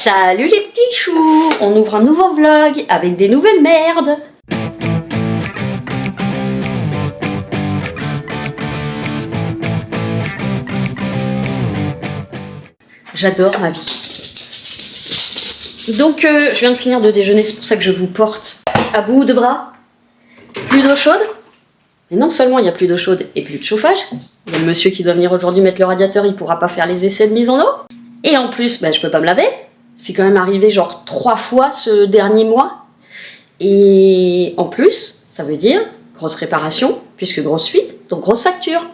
Salut les petits choux! On ouvre un nouveau vlog avec des nouvelles merdes! J'adore ma vie. Donc je viens de finir de déjeuner, c'est pour ça que je vous porte à bout de bras. Plus d'eau chaude. Mais non seulement il n'y a plus d'eau chaude et plus de chauffage, il y a le monsieur qui doit venir aujourd'hui mettre le radiateur, il pourra pas faire les essais de mise en eau. Et en plus, je peux pas me laver. C'est quand même arrivé genre 3 fois ce dernier mois. Et en plus, ça veut dire grosse réparation, puisque grosse fuite, donc grosse facture.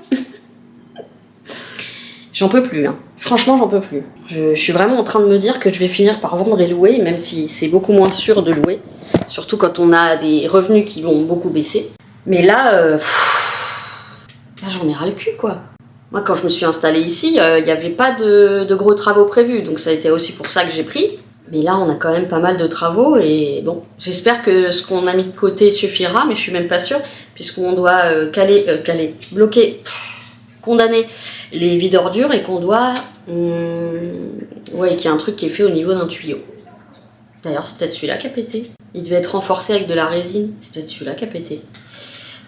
J'en peux plus, hein. Franchement j'en peux plus. Je suis vraiment en train de me dire que je vais finir par vendre et louer, même si c'est beaucoup moins sûr de louer. Surtout quand on a des revenus qui vont beaucoup baisser. Mais là, j'en ai ras le cul quoi. Moi quand je me suis installée ici, il n'y avait pas de gros travaux prévus, donc ça a été aussi pour ça que j'ai pris. Mais là on a quand même pas mal de travaux et bon, j'espère que ce qu'on a mis de côté suffira, mais je suis même pas sûre, puisqu'on doit bloquer, condamner les vides ordures et qu'on doit... ouais, qu'il y a un truc qui est fait au niveau d'un tuyau. D'ailleurs c'est peut-être celui-là qui a pété. Il devait être renforcé avec de la résine, c'est peut-être celui-là qui a pété.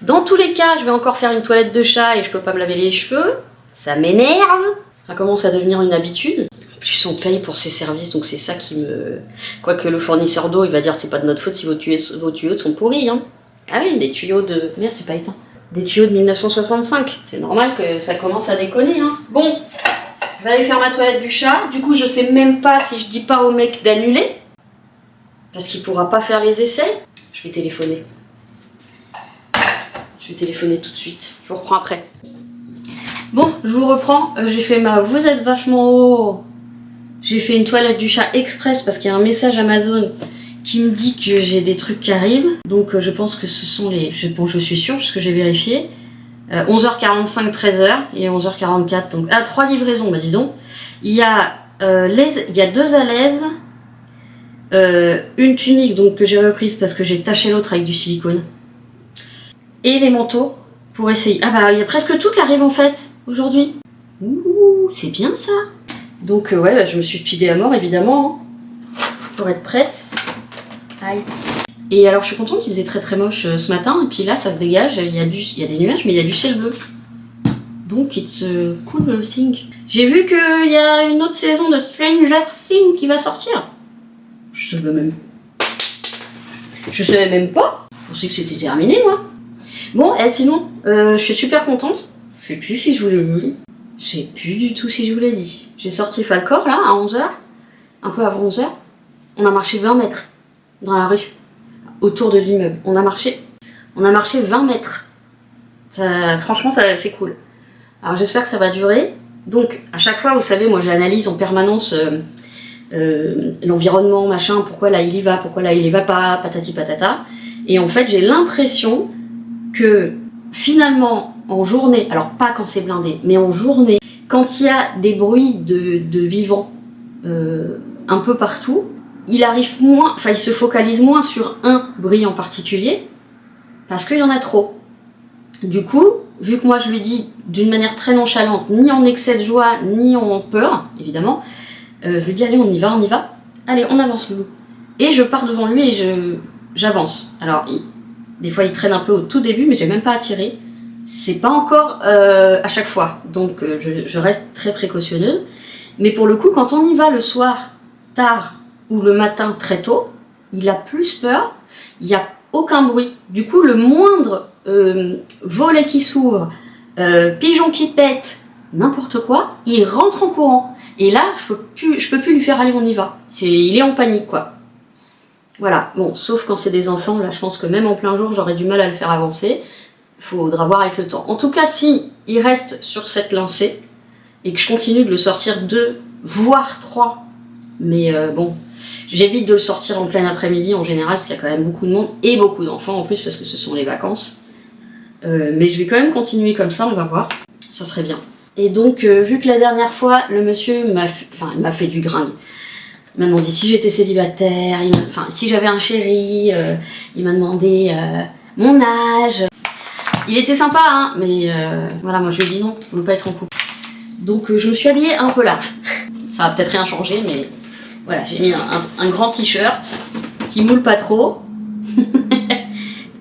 Dans tous les cas, je vais encore faire une toilette de chat et je peux pas me laver les cheveux. Ça m'énerve. Ça commence à devenir une habitude. En plus, on paye pour ces services, donc c'est ça qui me... Quoique le fournisseur d'eau, il va dire c'est pas de notre faute si vos tuyaux sont pourris. Hein. Ah oui, des tuyaux de... Merde, j'ai pas éteint. Des tuyaux de 1965. C'est normal que ça commence à déconner. Hein. Bon, je vais aller faire ma toilette du chat. Du coup, je sais même pas si je dis pas au mec d'annuler. Parce qu'il pourra pas faire les essais. Je vais téléphoner. Je vais téléphoner tout de suite. Je vous reprends après. Bon, je vous reprends. J'ai fait ma... Vous êtes vachement haut. J'ai fait une toilette du chat express parce qu'il y a un message Amazon qui me dit que j'ai des trucs qui arrivent. Donc je pense que ce sont les... Bon, je suis sûre parce que j'ai vérifié. 11h45, 13h et 11h44. Donc, 3 livraisons, dis donc. Il y a 2 à l'aise. Une tunique donc, que j'ai reprise parce que j'ai taché l'autre avec du silicone. Et les manteaux pour essayer. Ah il y a presque tout qui arrive en fait aujourd'hui. Ouh, c'est bien ça. Donc ouais, je me suis speedée à mort évidemment hein, pour être prête. Aïe. Et alors je suis contente, il faisait très très moche ce matin et puis là ça se dégage, il y a des nuages mais il y a du ciel bleu. Donc it's a cool thing. J'ai vu qu'il y a une autre saison de Stranger Things qui va sortir. Je savais même pas. Je pensais que c'était terminé moi. Bon, sinon, je suis super contente. Je sais plus si je vous l'ai dit. Je sais plus du tout si je vous l'ai dit. J'ai sorti Falcor là, à 11h. Un peu avant 11h. On a marché 20 mètres dans la rue. Autour de l'immeuble. On a marché 20 mètres. Ça, franchement, c'est cool. Alors j'espère que ça va durer. Donc, à chaque fois, vous savez, moi j'analyse en permanence l'environnement, machin. Pourquoi là il y va, pourquoi là il y va pas, patati patata. Et en fait, j'ai l'impression que finalement en journée, alors pas quand c'est blindé, mais en journée, quand il y a des bruits de vivants un peu partout, il arrive moins, enfin il se focalise moins sur un bruit en particulier, parce qu'il y en a trop. Du coup, vu que moi je lui dis d'une manière très nonchalante, ni en excès de joie, ni en peur, évidemment, je lui dis allez on y va, allez on avance Loulou. Et je pars devant lui et j'avance. Alors des fois il traîne un peu au tout début, mais j'ai même pas à tirer. C'est pas encore à chaque fois, donc je reste très précautionneuse. Mais pour le coup, quand on y va le soir, tard, ou le matin, très tôt, il a plus peur, il n'y a aucun bruit. Du coup, le moindre volet qui s'ouvre, pigeon qui pète, n'importe quoi, il rentre en courant. Et là, je peux plus lui faire aller, on y va. Il est en panique, quoi. Voilà, bon, sauf quand c'est des enfants, là je pense que même en plein jour j'aurais du mal à le faire avancer. Il faudra voir avec le temps. En tout cas, si il reste sur cette lancée et que je continue de le sortir 2, voire 3, mais bon, j'évite de le sortir en plein après-midi en général parce qu'il y a quand même beaucoup de monde et beaucoup d'enfants en plus parce que ce sont les vacances. Mais je vais quand même continuer comme ça, on va voir. Ça serait bien. Et donc, vu que la dernière fois, le monsieur m'a fait du gringue. Il m'a demandé si j'étais célibataire, si j'avais un chéri, il m'a demandé mon âge. Il était sympa, hein, mais voilà, moi je lui ai dit non, je ne veux pas être en couple. Donc je me suis habillée un peu large. Ça va peut-être rien changer, mais Voilà, j'ai mis un grand t-shirt qui moule pas trop.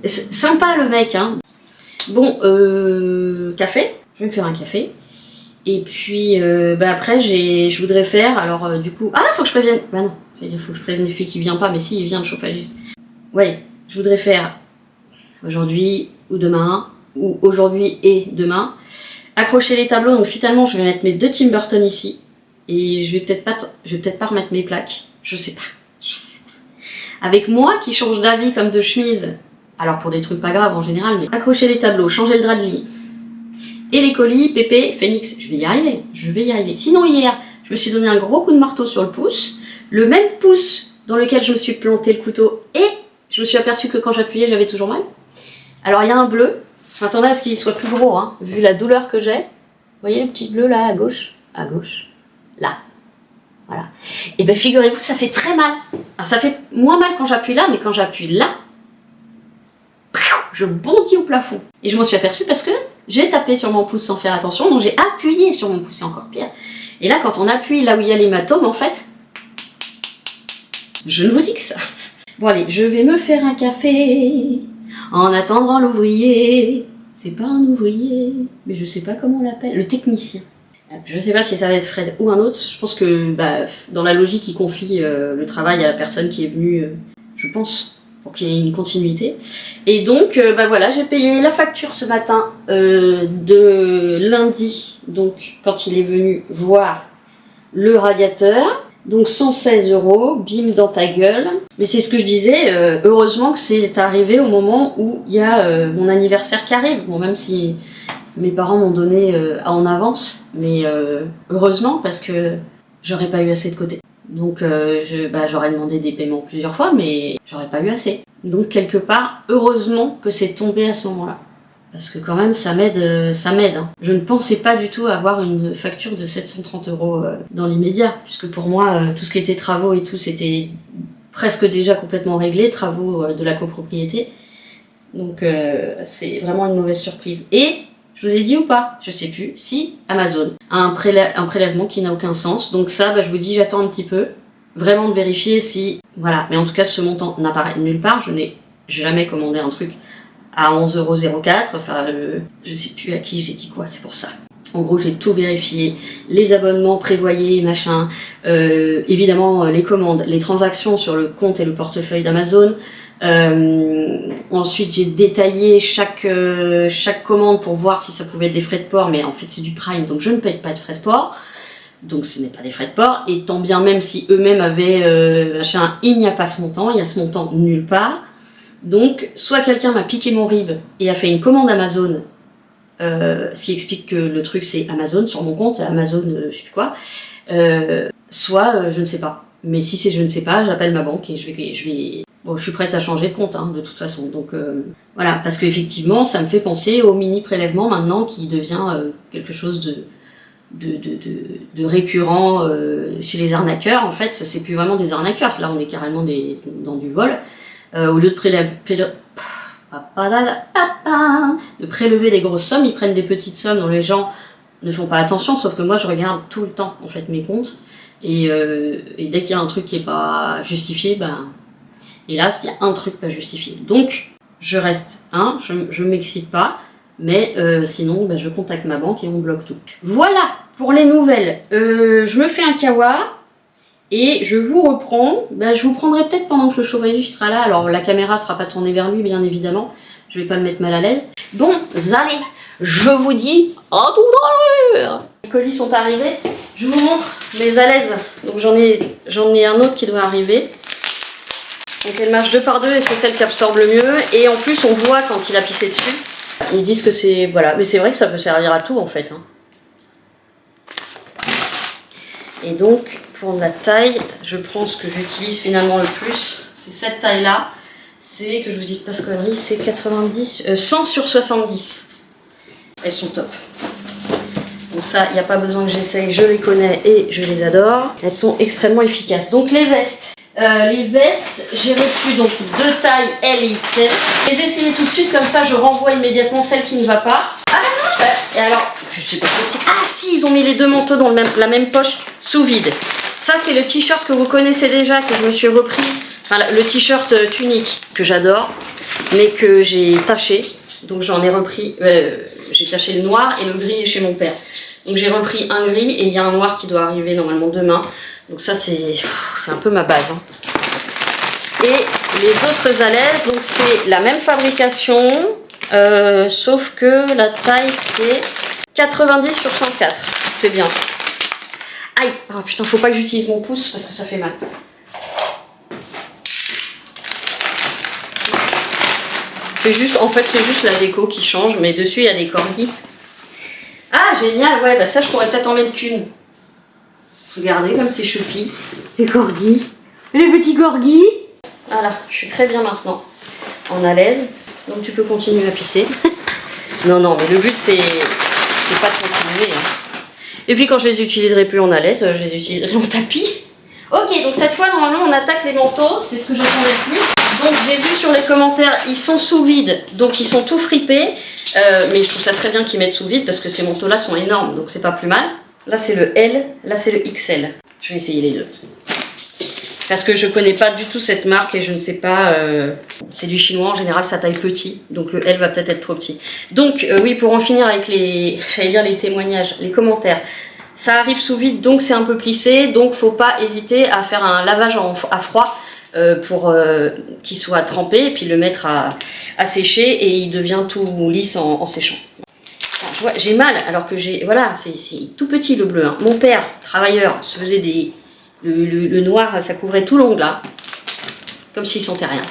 Sympa le mec, hein. Bon, café. Je vais me faire un café. Et puis, après, je voudrais faire, alors du coup... Ah, faut que je prévienne... Bah non, faut que je prévienne le fait qu'il vient pas, mais si, il vient le chauffagiste. Ouais, je voudrais faire aujourd'hui ou demain, ou aujourd'hui et demain. Accrocher les tableaux, donc finalement, je vais mettre mes 2 Tim Burton ici. Et je vais peut-être pas remettre mes plaques. Je sais pas. Avec moi qui change d'avis comme de chemise, alors pour des trucs pas graves en général, mais accrocher les tableaux, changer le drap de lit, et les colis, Pépé, Phoenix, je vais y arriver. Sinon hier, je me suis donné un gros coup de marteau sur le pouce, le même pouce dans lequel je me suis planté le couteau, et je me suis aperçue que quand j'appuyais, j'avais toujours mal. Alors il y a un bleu, je m'attendais à ce qu'il soit plus gros, hein, vu la douleur que j'ai. Vous voyez le petit bleu là, à gauche, là. Voilà. Et bien figurez-vous, ça fait très mal. Alors, ça fait moins mal quand j'appuie là, mais quand j'appuie là, je bondis au plafond. Et je m'en suis aperçue parce que j'ai tapé sur mon pouce sans faire attention, donc j'ai appuyé sur mon pouce, c'est encore pire. Et là, quand on appuie là où il y a l'hématome, en fait, je ne vous dis que ça. Bon allez, je vais me faire un café en attendant l'ouvrier. C'est pas un ouvrier, mais je sais pas comment on l'appelle, le technicien. Je sais pas si ça va être Fred ou un autre, je pense que dans la logique, il confie le travail à la personne qui est venue, je pense, pour qu'il y ait une continuité. Et donc, voilà, j'ai payé la facture ce matin de lundi, donc quand il est venu voir le radiateur. Donc 116 €, bim dans ta gueule. Mais c'est ce que je disais, heureusement que c'est arrivé au moment où il y a mon anniversaire qui arrive. Bon, même si mes parents m'ont donné en avance, mais heureusement parce que j'aurais pas eu assez de côté. Donc j'aurais demandé des paiements plusieurs fois, mais j'aurais pas eu assez. Donc quelque part, heureusement que c'est tombé à ce moment-là. Parce que quand même, ça m'aide. Hein. Je ne pensais pas du tout avoir une facture de 730 € dans l'immédiat, puisque pour moi, tout ce qui était travaux et tout, c'était presque déjà complètement réglé, travaux de la copropriété. Donc c'est vraiment une mauvaise surprise. Et, je vous ai dit ou pas, je sais plus, si, Amazon a un prélèvement qui n'a aucun sens. Donc ça, je vous dis, j'attends un petit peu, vraiment de vérifier si... Voilà, mais en tout cas, ce montant n'apparaît nulle part. Je n'ai jamais commandé un truc à 11,04 €, enfin, je sais plus à qui j'ai dit quoi, c'est pour ça. En gros, j'ai tout vérifié, les abonnements prévoyés, machin, évidemment les commandes, les transactions sur le compte et le portefeuille d'Amazon. Ensuite, j'ai détaillé chaque commande pour voir si ça pouvait être des frais de port, mais en fait c'est du Prime, donc je ne paye pas de frais de port. Donc ce n'est pas des frais de port, et tant bien même si eux-mêmes avaient machin, il n'y a pas ce montant, il y a ce montant nulle part. Donc, soit quelqu'un m'a piqué mon RIB et a fait une commande Amazon, ce qui explique que le truc c'est Amazon sur mon compte, Amazon je sais plus quoi, soit je ne sais pas. Mais si c'est je ne sais pas, j'appelle ma banque et je vais... Bon, je suis prête à changer de compte, hein, de toute façon. Donc voilà, parce qu'effectivement, ça me fait penser au mini prélèvement maintenant qui devient quelque chose de récurrent chez les arnaqueurs. En fait, c'est plus vraiment des arnaqueurs. Là, on est carrément dans du vol. Au lieu de prélever des grosses sommes, ils prennent des petites sommes dont les gens ne font pas attention, sauf que moi je regarde tout le temps en fait mes comptes, et dès qu'il y a un truc qui n'est pas justifié, hélas il y a un truc pas justifié. Donc je reste, je ne m'excite pas, mais sinon je contacte ma banque et on bloque tout. Voilà pour les nouvelles. Je me fais un kawa. Et je vous reprends, je vous prendrai peut-être pendant que le chauffagiste sera là, alors la caméra sera pas tournée vers lui bien évidemment, je vais pas le mettre mal à l'aise. Bon, allez, je vous dis à tout à l'heure. Les colis sont arrivés, je vous montre mes alaises, donc j'en ai un autre qui doit arriver. Donc elle marche 2 par 2 et c'est celle qui absorbe le mieux, et en plus on voit quand il a pissé dessus. Ils disent que c'est, voilà, mais c'est vrai que ça peut servir à tout en fait. Et donc, pour la taille, je prends ce que j'utilise finalement le plus. C'est cette taille-là. C'est, que je vous dis pas ce connerie, c'est 100 sur 70. Elles sont top. Donc ça, il n'y a pas besoin que j'essaye, je les connais et je les adore. Elles sont extrêmement efficaces. Donc les vestes, j'ai reçu donc 2 tailles L et XL. Je les ai essayées tout de suite, comme ça je renvoie immédiatement celle qui ne va pas. Et alors, je sais pas possible. Ah si, ils ont mis les 2 manteaux dans la même poche sous vide. Ça, c'est le t-shirt que vous connaissez déjà, que je me suis repris. Enfin, le t-shirt tunique, que j'adore, mais que j'ai taché. Donc j'en ai repris, j'ai taché le noir et le gris chez mon père. Donc j'ai repris un gris et il y a un noir qui doit arriver normalement demain. Donc ça, c'est un peu ma base. Hein. Et les autres à l'aise, donc c'est la même fabrication, sauf que la taille c'est 90 sur 104. C'est bien. Aïe, oh putain, faut pas que j'utilise mon pouce parce que ça fait mal. C'est juste, en fait, c'est juste la déco qui change, mais dessus il y a des corgis. Ah, génial, ouais, bah ça je pourrais peut-être en mettre qu'une. Regardez comme c'est choupi. Les corgis. Les petits corgis. Voilà, je suis très bien maintenant. En à l'aise. Donc tu peux continuer à pisser. Non, non, mais le but c'est pas de continuer. Hein. Et puis quand je les utiliserai plus en à l'aise, je les utiliserai en tapis. Ok, donc cette fois normalement on attaque les manteaux, c'est ce que j'attendais le plus. Donc j'ai vu sur les commentaires, ils sont sous vide, donc ils sont tout fripés. Mais je trouve ça très bien qu'ils mettent sous vide parce que ces manteaux là sont énormes, donc c'est pas plus mal. Là c'est le L, là c'est le XL. Je vais essayer les deux. Parce que je connais pas du tout cette marque et je ne sais pas, c'est du chinois, en général ça taille petit, donc le L va peut-être être trop petit. Donc oui, pour en finir avec j'allais dire les témoignages, les commentaires, ça arrive sous vide donc c'est un peu plissé, donc faut pas hésiter à faire un lavage à froid pour qu'il soit trempé et puis le mettre à sécher et il devient tout lisse en séchant. Enfin, j'ai mal alors que voilà, c'est tout petit le bleu. Hein. Mon père, travailleur, se faisait le noir, ça couvrait tout l'ongle là, comme s'il sentait rien.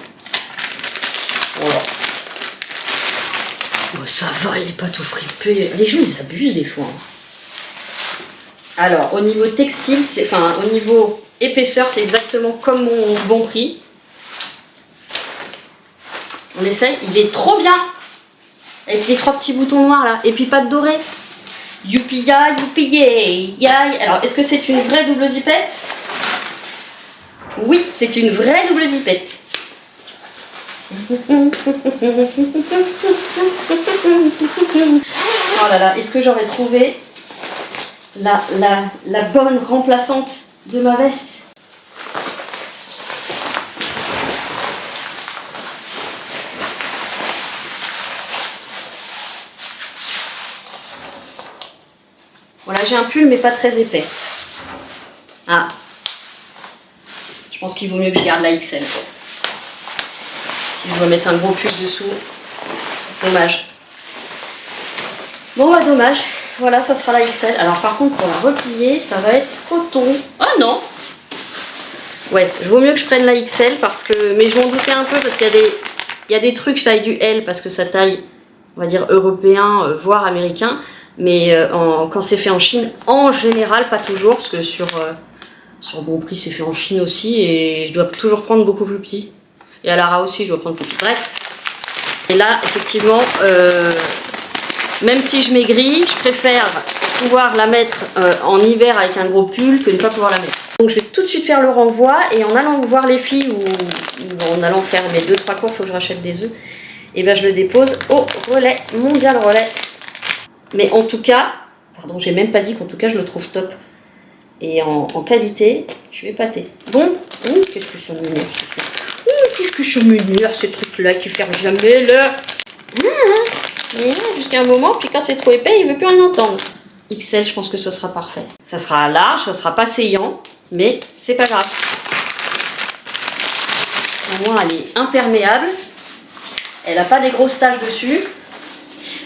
Voilà. Oh, ça va, il est pas tout fripé. Les gens ils abusent des fois. Hein. Alors au niveau textile, au niveau épaisseur, c'est exactement comme mon bon prix. On essaye, il est trop bien. Avec les 3 petits boutons noirs là, et puis pas de doré. Youpi ya, youpi yay. Alors, est-ce que c'est une vraie double zipette? Oui, c'est une vraie double zipette. Oh là là, est-ce que j'aurais trouvé la bonne remplaçante de ma veste? Voilà, j'ai un pull mais pas très épais. Ah. Je pense qu'il vaut mieux que je garde la XL. Si je dois mettre un gros pull dessous, dommage. Bon bah dommage. Voilà, ça sera la XL. Alors par contre, pour la replier, ça va être coton. Ah non. Ouais, il vaut mieux que je prenne la XL parce que... Mais je m'en doutais un peu parce qu'il y a des trucs, je taille du L parce que ça taille, on va dire, européen, voire américain. Mais quand c'est fait en Chine, en général, pas toujours, parce que sur bon prix, c'est fait en Chine aussi, et je dois toujours prendre beaucoup plus petit. Et à Lara aussi, je dois prendre plus petit. Bref. Et là, effectivement, même si je maigris, je préfère pouvoir la mettre en hiver avec un gros pull que ne pas pouvoir la mettre. Donc je vais tout de suite faire le renvoi, et en allant voir les filles, ou en allant faire mes 2-3 cours, il faut que je rachète des œufs, et ben je le dépose au relais, Mondial Relais. Mais en tout cas, pardon, j'ai même pas dit qu'en tout cas je le trouve top. Et en qualité, je suis épatée. Bon, qu'est-ce que c'est mignon ce truc. Qu'est-ce que c'est mignon ce truc-là qui ferme jamais là. Jusqu'à un moment, puis quand c'est trop épais, il veut plus rien entendre. XL, je pense que ce sera parfait. Ça sera large, ça sera pas saillant, mais c'est pas grave. Au moins, elle est imperméable. Elle a pas des grosses taches dessus.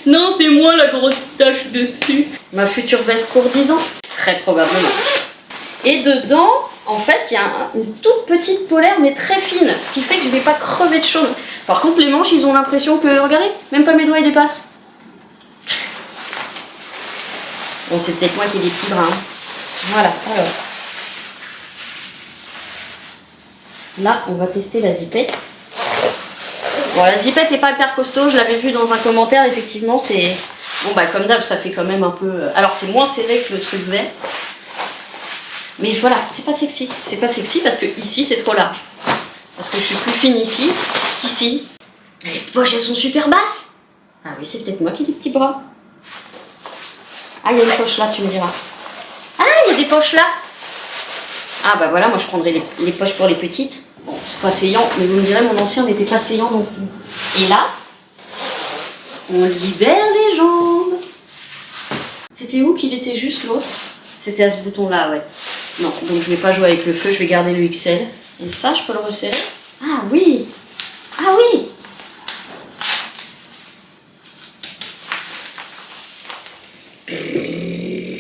Non, fais-moi la grosse tache dessus. Ma future veste pour 10 ans, très probablement. Et dedans, en fait, il y a une toute petite polaire, mais très fine. Ce qui fait que je ne vais pas crever de chaud. Par contre, les manches, ils ont l'impression que, regardez, même pas mes doigts, ils dépassent. Bon, c'est peut-être moi qui ai des petits bras. Hein. Voilà, alors. Là, on va tester la zipette. Bon, la zipette n'est pas hyper costaud, je l'avais vu dans un commentaire, effectivement, c'est... Bon, bah, comme d'hab, ça fait quand même un peu... Alors, c'est moins serré que le truc vert. Mais voilà, c'est pas sexy. C'est pas sexy parce que ici, c'est trop large. Parce que je suis plus fine ici qu'ici. Les poches, elles sont super basses. Ah oui, c'est peut-être moi qui ai des petits bras. Ah, il y a une poche là, tu me diras. Ah, il y a des poches là. Ah bah voilà, moi je prendrais les poches pour les petites. Bon, c'est pas saillant, mais vous me direz, mon ancien n'était pas saillant non plus. Et là, on libère les jambes. C'était où qu'il était juste l'autre? C'était à ce bouton-là, ouais. Non, donc je vais pas jouer avec le feu, je vais garder le XL. Et ça, je peux le resserrer? Ah oui! Ah oui!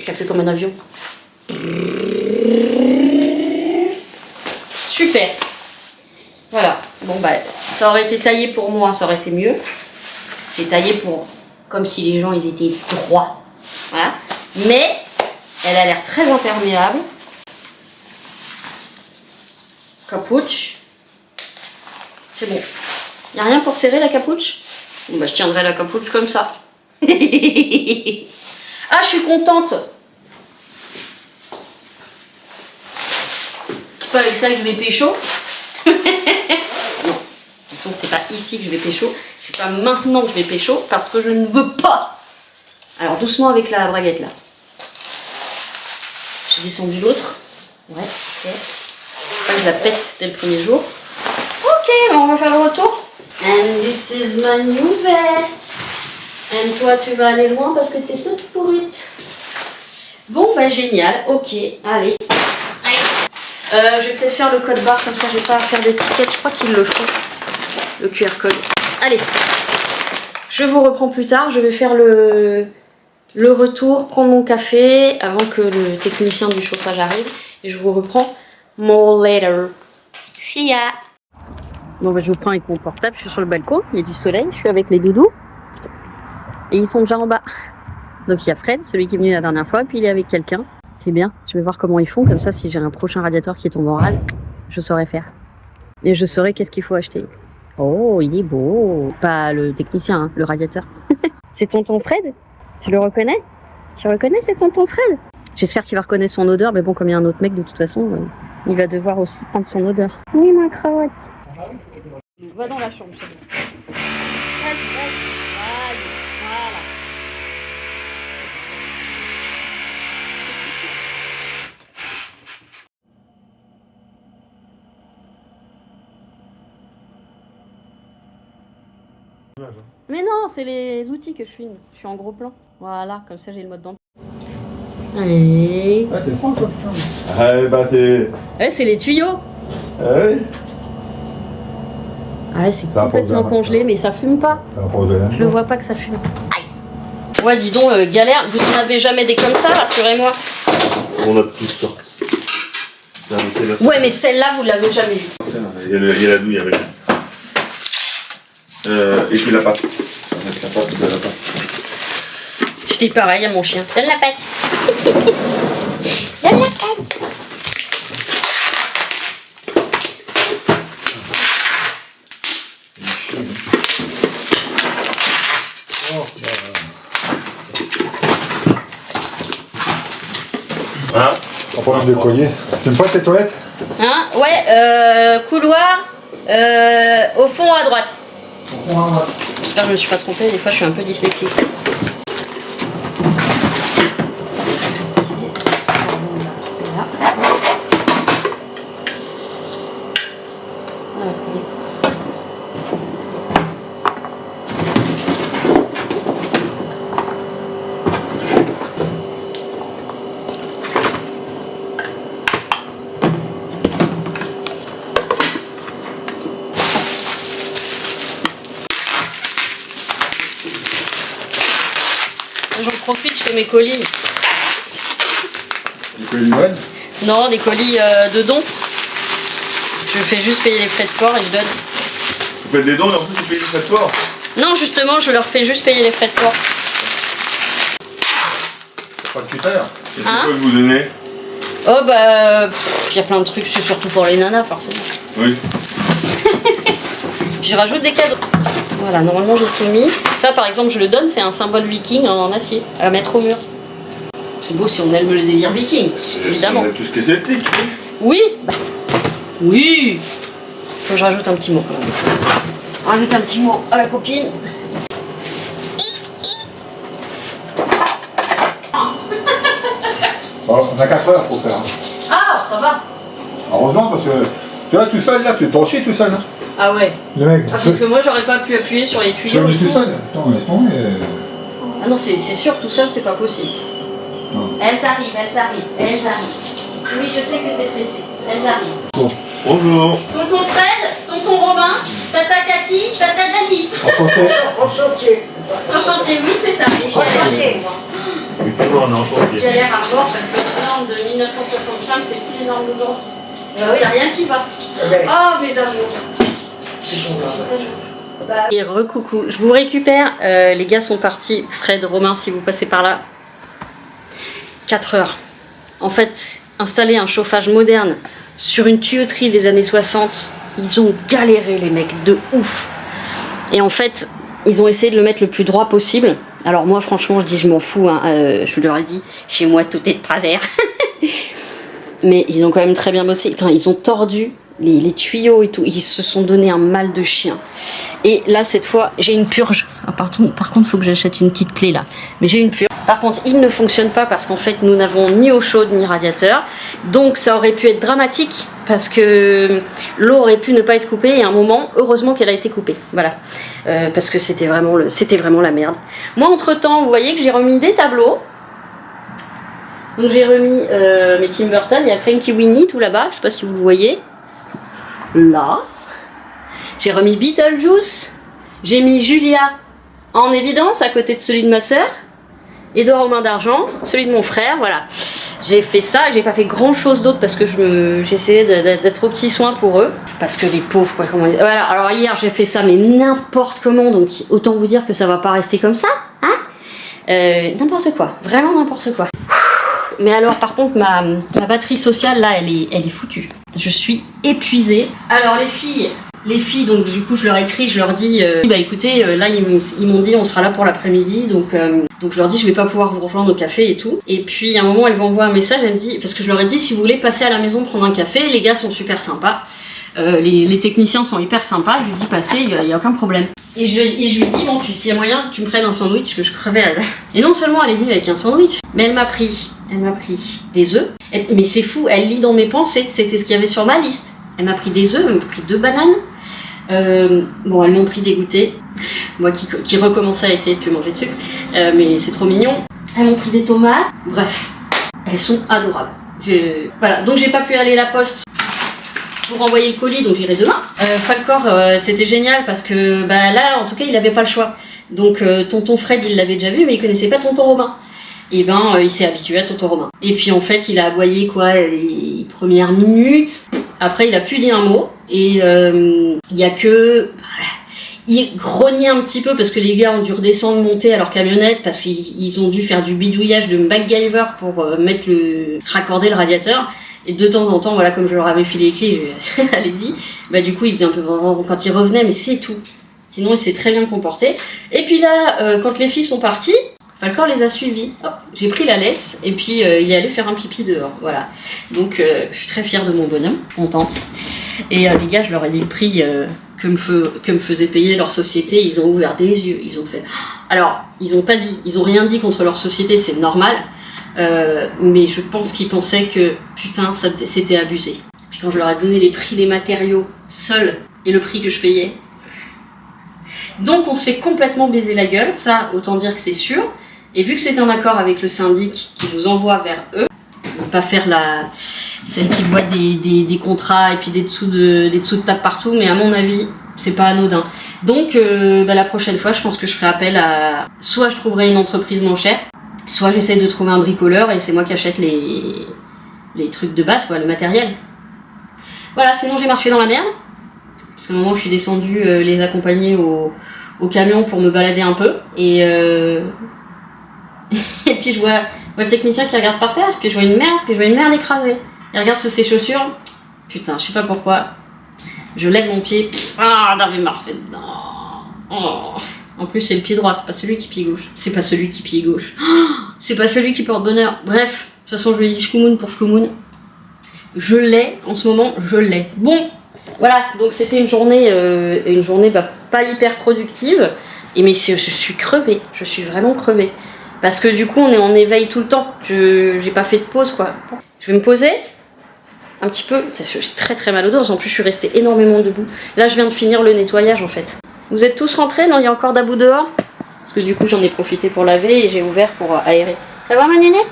Ça fait comme un avion. Super! Voilà. Bon bah, ça aurait été taillé pour moi, ça aurait été mieux. C'est taillé pour... comme si les gens, ils étaient droits. Voilà. Mais, elle a l'air très imperméable. Capuche. C'est bon. Il n'y a rien pour serrer la capuche? Bon bah je tiendrai la capuche comme ça. Ah, je suis contente. C'est pas avec ça que je vais pécho. Non. De toute façon, c'est pas ici que je vais pécho. C'est pas maintenant que je vais pécho parce que je ne veux pas. Alors doucement avec la braguette là. J'ai descendu l'autre. Ouais, ok. Pas que je la pète dès le premier jour. Ok, on va faire le retour. And this is my new vest. And toi, tu vas aller loin parce que t'es toute pourrite. Bon, bah génial. Ok, allez. Je vais peut-être faire le code barre, comme ça j'ai pas à faire d'étiquette. Je crois qu'ils le font, le QR code. Allez, je vous reprends plus tard. Je vais faire le retour, prendre mon café avant que le technicien du chauffage arrive. Et je vous reprends more later. See ya. Bon bah je vous prends avec mon portable, je suis sur le balcon, il y a du soleil, je suis avec les doudous. Et ils sont déjà en bas. Donc il y a Fred, celui qui est venu la dernière fois, et puis il est avec quelqu'un. C'est bien, je vais voir comment ils font, comme ça si j'ai un prochain radiateur qui tombe en rade, je saurai faire. Et je saurai qu'est-ce qu'il faut acheter. Oh, il est beau. Pas le technicien, hein, le radiateur. C'est tonton Fred? Tu le reconnais? Tu reconnais, c'est tonton Fred? J'espère qu'il va reconnaître son odeur, mais bon, comme il y a un autre mec, de toute façon, il va devoir aussi prendre son odeur. Oui, ma crotte. Va dans la chambre, c'est bon. Voilà. Mais non, c'est les outils que je filme. Je suis en gros plan. Voilà, comme ça j'ai le mode d'emploi. Allez. Ah, c'est franc, toi, putain. Ah, bah, c'est. Ouais, c'est les tuyaux. Ah, oui. Ouais, c'est complètement congelé, mais ça fume pas. Je le vois pas que ça fume. Aïe. Ouais, dis donc, galère. Vous n'en avez jamais des comme ça, rassurez-moi. On a toutes sortes. Ouais, mais celle-là, vous l'avez jamais vue. Il y a la douille avec. Et puis la pâte. Ça va mettre la pâte de la pâte. Je dis pareil à mon chien. Donne la pâte. Donne la pâte. Hein? En problème de collier. T'aimes pas tes toilettes? Hein? Ouais, couloir, au fond à droite. J'espère que je me suis pas trompée, des fois je suis un peu dyslexique. J'en profite, je fais mes colis. Des colis de Noël? Non, des colis de dons. Je fais juste payer les frais de port et je donne. Vous faites des dons et en plus vous payez les frais de port? Non, justement, je leur fais juste payer les frais de port. Pas de critères. Et c'est quoi que vous donnez? Oh bah, il y a plein de trucs, c'est surtout pour les nanas forcément. Oui. Puis je rajoute des cadeaux. Voilà, normalement j'ai tout mis. Ça par exemple, je le donne, c'est un symbole viking en acier à mettre au mur. C'est beau si on aime le délire viking, évidemment. On aime tout ce qui est sceptique. Oui. Oui. Faut que je rajoute un petit mot. Rajoute un petit mot à la copine. Bon, on a 4 heures pour faire. Ah, ça va. Heureusement, parce que tu vois, tout seul là, tu t'en chies tout seul. Hein. Ah ouais. Le mec, Ah, parce que moi j'aurais pas pu appuyer sur les tuyaux. tu et tout tout. seul. Attends, laisse tomber. Ah non, c'est sûr, tout seul c'est pas possible. Non. Elles arrivent. Oui, je sais que t'es pressé. Elles arrivent. Bon. Bonjour. Tonton Fred, tonton Robin, tata Cathy, tata Dani. En chantier. En chantier, oui, c'est ça. Effectivement, on est en chantier. J'ai l'air à mort parce que les normes de 1965, c'est plus les normes d'aujourd'hui. Il n'y a rien qui va. Oh, mes amours. Et recoucou, je vous récupère. Les gars sont partis. Fred, Romain, si vous passez par là. 4 heures. En fait, installer un chauffage moderne sur une tuyauterie des années 60, ils ont galéré, les mecs, de ouf. Et en fait, ils ont essayé de le mettre le plus droit possible. Alors moi, franchement, je dis, je m'en fous. Hein. Je leur ai dit, chez moi, tout est de travers. Mais ils ont quand même très bien bossé. Attends, ils ont tordu les tuyaux et tout. Ils se sont donné un mal de chien. Et là, cette fois, j'ai une purge. Ah, par contre, il faut que j'achète une petite clé là. Mais j'ai une purge. Par contre, il ne fonctionne pas parce qu'en fait, nous n'avons ni eau chaude ni radiateur. Donc, ça aurait pu être dramatique parce que l'eau aurait pu ne pas être coupée. Et à un moment, heureusement qu'elle a été coupée. Voilà. Parce que c'était vraiment la merde. Moi, entre-temps, vous voyez que j'ai remis des tableaux. Donc, j'ai remis mes Tim Burton. Il y a Frankie Winnie tout là-bas. Je sais pas si vous le voyez. Là. J'ai remis Beetlejuice. J'ai mis Julia en évidence à côté de celui de ma sœur. Edouard aux mains d'argent, celui de mon frère, voilà. J'ai fait ça, j'ai pas fait grand chose d'autre parce que j'essayais d'être aux petits soins pour eux. Parce que les pauvres, quoi, comment dire. Voilà, alors hier j'ai fait ça, mais n'importe comment, donc autant vous dire que ça va pas rester comme ça, hein. N'importe quoi, vraiment n'importe quoi. Mais alors par contre ma batterie sociale là elle est foutue. Je suis épuisée. Alors les filles, donc du coup je leur écris, je leur dis bah écoutez, là ils m'ont dit on sera là pour l'après-midi, donc je leur dis je vais pas pouvoir vous rejoindre au café et tout. Et puis à un moment elles m'envoient un message, elles me disent, parce que je leur ai dit si vous voulez passer à la maison prendre un café, les gars sont super sympas, les techniciens sont hyper sympas, je lui dis passez, il y a aucun problème. Et je lui dis bon s'il y a moyen que tu me prennes un sandwich, que je crevais la dalle. Et non seulement elle est venue avec un sandwich, mais elle m'a pris des œufs. Mais c'est fou, elle lit dans mes pensées, c'était ce qu'il y avait sur ma liste. Elle m'a pris des œufs, elle m'a pris 2 bananes. Bon, elles m'ont pris des goûters. Moi qui recommençais à essayer de plus manger de sucre. Mais c'est trop mignon. Elles m'ont pris des tomates. Bref, elles sont adorables. Voilà, donc j'ai pas pu aller à la poste pour envoyer le colis, donc j'irai demain. Falcor, c'était génial parce que bah, là, en tout cas, il avait pas le choix. Donc tonton Fred, il l'avait déjà vu, mais il connaissait pas tonton Robin. Et ben, il s'est habitué à tonton Robin. Et puis en fait, il a aboyé quoi les premières minutes. Après, il a plus dit un mot. Et il y a que... Il grognait un petit peu parce que les gars ont dû redescendre, monter à leur camionnette parce qu'ils ont dû faire du bidouillage de MacGyver pour raccorder le radiateur. Et de temps en temps, voilà, comme je leur avais filé les clés, allez-y. Bah du coup, il faisait un peu quand il revenait, mais c'est tout. Sinon, il s'est très bien comporté. Et puis là, quand les filles sont parties, Falcor les a suivis. Hop, j'ai pris la laisse et puis il est allé faire un pipi dehors. Voilà. Donc je suis très fière de mon bonhomme, contente. Et les gars, je leur ai dit le prix que me faisait payer leur société. Ils ont ouvert des yeux. Ils ont fait. Alors, ils ont rien dit contre leur société, c'est normal. Mais je pense qu'ils pensaient que putain, c'était abusé. Puis quand je leur ai donné les prix des matériaux seuls et le prix que je payais. Donc on se fait complètement baiser la gueule, ça autant dire que c'est sûr. Et vu que c'est un accord avec le syndic qui nous envoie vers eux, je ne veux pas faire celle qui voit des contrats et puis des dessous de table partout, mais à mon avis, c'est pas anodin. Donc la prochaine fois, je pense que je ferai appel à... Soit je trouverai une entreprise moins chère, soit j'essaie de trouver un bricoleur et c'est moi qui achète les trucs de base, quoi, le matériel. Voilà, sinon j'ai marché dans la merde. Parce qu'à un moment, je suis descendue les accompagner au camion pour me balader un peu. Et puis je vois le technicien qui regarde par terre, puis je vois une merde écrasée. Il regarde sous ses chaussures. Putain, je sais pas pourquoi. Je lève mon pied. Ah, j'avais marché dedans. Oh. En plus, c'est le pied droit, c'est pas celui qui pied gauche. C'est pas celui qui pied gauche. Oh, c'est pas celui qui porte bonheur. Bref, de toute façon, je lui ai dit Shkumun pour Shkumun. Je l'ai, en ce moment, je l'ai. Bon, voilà, donc c'était une journée pas hyper productive. Mais je suis crevée, je suis vraiment crevée. Parce que du coup, on est en éveil tout le temps. J'ai pas fait de pause, quoi. Je vais me poser. un petit peu, parce que j'ai très très mal au dos, en plus je suis restée énormément debout. Là je viens de finir le nettoyage en fait. Vous êtes tous rentrés? Non, il y a encore d'abou dehors? Parce que du coup j'en ai profité pour laver et j'ai ouvert pour aérer. Ça va ma nénette?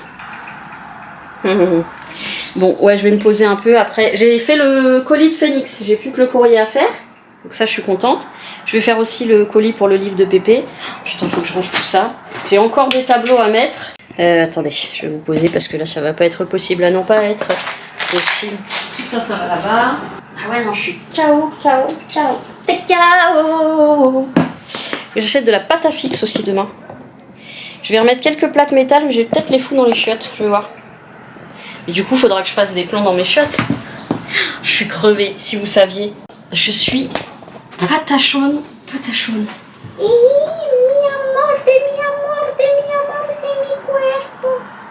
Bon, ouais, je vais me poser un peu après. J'ai fait le colis de Phoenix, j'ai plus que le courrier à faire. Donc ça, je suis contente. Je vais faire aussi le colis pour le livre de Pépé. Putain, faut que je range tout ça. J'ai encore des tableaux à mettre. Attendez, je vais vous poser parce que là, ça va pas être possible à non pas être possible. Tout ça, ça va là-bas. Ah ouais, non, je suis KO. T'es KO. J'achète de la pâte à fixe aussi demain. Je vais remettre quelques plaques métal, mais je vais peut-être les foutre dans les chiottes. Je vais voir. Et du coup, il faudra que je fasse des plans dans mes chiottes. Je suis crevée, si vous saviez. Je suis patachonne.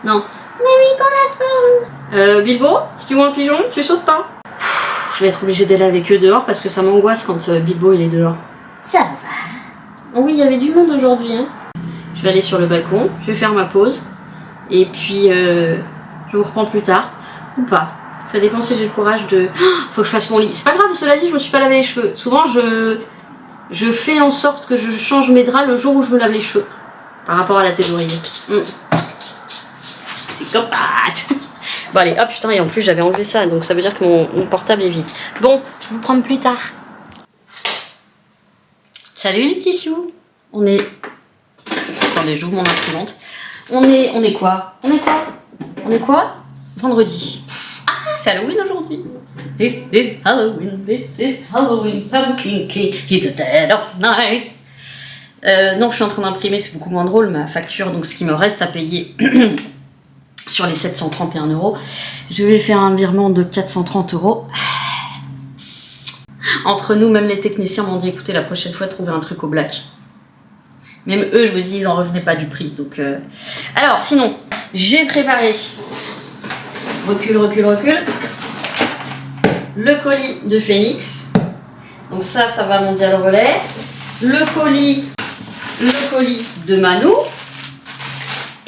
Non. Bilbo, si tu vois un pigeon, tu sautes pas. Je vais être obligée d'aller avec eux dehors parce que ça m'angoisse quand Bilbo il est dehors. Ça va. Oh oui, il y avait du monde aujourd'hui. Hein. Je vais aller sur le balcon, je vais faire ma pause. Et puis, je vous reprends plus tard. Ou pas. Ça dépend si j'ai le courage de... faut que je fasse mon lit. C'est pas grave, cela dit, je me suis pas lavé les cheveux. Souvent, je fais en sorte que je change mes draps le jour où je me lave les cheveux. Par rapport à la tête d'oreiller. Psychopathe. Bon allez, hop, putain, et en plus j'avais enlevé ça, donc ça veut dire que mon portable est vide. Bon, je vous prends plus tard. Salut les petits choux. On est... Attendez, j'ouvre mon imprimante. On est quoi? Vendredi. Ah, c'est Halloween aujourd'hui. This is Halloween, pumpkin king, it's the dead of night. Non, je suis en train d'imprimer, c'est beaucoup moins drôle, ma facture, donc ce qui me reste à payer sur les 731 €. Je vais faire un virement de 430 €. Entre nous, même les techniciens m'ont dit, écoutez, la prochaine fois, trouvez un truc au black. Même eux, je vous dis, ils en revenaient pas du prix. Donc, alors, sinon, j'ai préparé, recule, le colis de Phoenix. Donc ça va mondial relais. Le colis de Manou.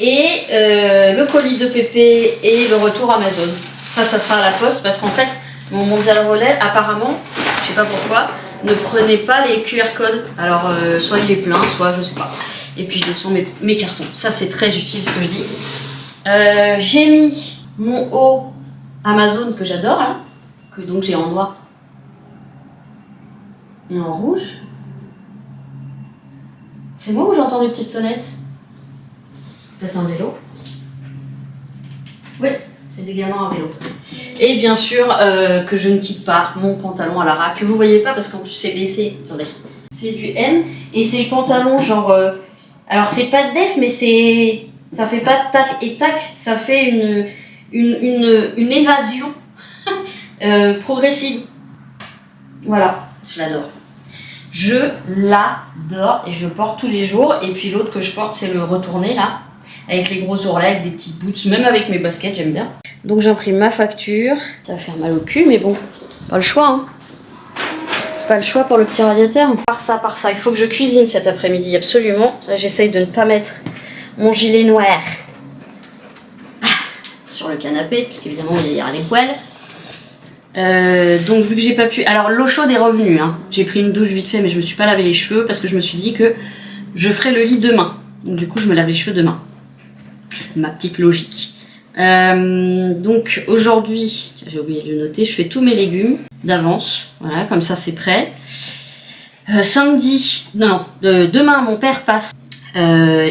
Et le colis de Pépé et le retour Amazon. Ça sera à la poste parce qu'en fait, mon mondial relais, apparemment, je sais pas pourquoi, ne prenez pas les QR codes. Alors, soit il est plein, soit je sais pas. Et puis je descends mes cartons. Ça, c'est très utile ce que je dis. J'ai mis mon haut Amazon que j'adore, hein, que donc j'ai en noir et en rouge. C'est moi ou j'entends des petites sonnettes? Peut-être un vélo. Oui, c'est des gamins à vélo. Et bien sûr, que je ne quitte pas mon pantalon à la rate, que vous voyez pas parce qu'en plus c'est baissé. Attendez. C'est du M et c'est le pantalon genre... alors c'est pas de def mais c'est... Ça fait pas tac et tac, ça fait une évasion progressive. Voilà, je l'adore. Je l'adore et je le porte tous les jours. Et puis l'autre que je porte, c'est le retourné là, avec les gros ourlets, avec des petites boots, même avec mes baskets, j'aime bien. Donc j'imprime ma facture. Ça va faire mal au cul, mais bon, pas le choix. Hein. Pas le choix pour le petit radiateur. Par ça, il faut que je cuisine cet après-midi, absolument. J'essaye de ne pas mettre mon gilet noir sur le canapé, puisqu'évidemment il y a les poêles. Donc vu que j'ai pas pu... Alors l'eau chaude est revenue, hein. J'ai pris une douche vite fait mais je me suis pas lavé les cheveux parce que je me suis dit que je ferai le lit demain. Donc du coup je me lave les cheveux demain. Ma petite logique. Donc aujourd'hui, j'ai oublié de le noter, je fais tous mes légumes d'avance. Voilà, comme ça c'est prêt. Demain mon père passe.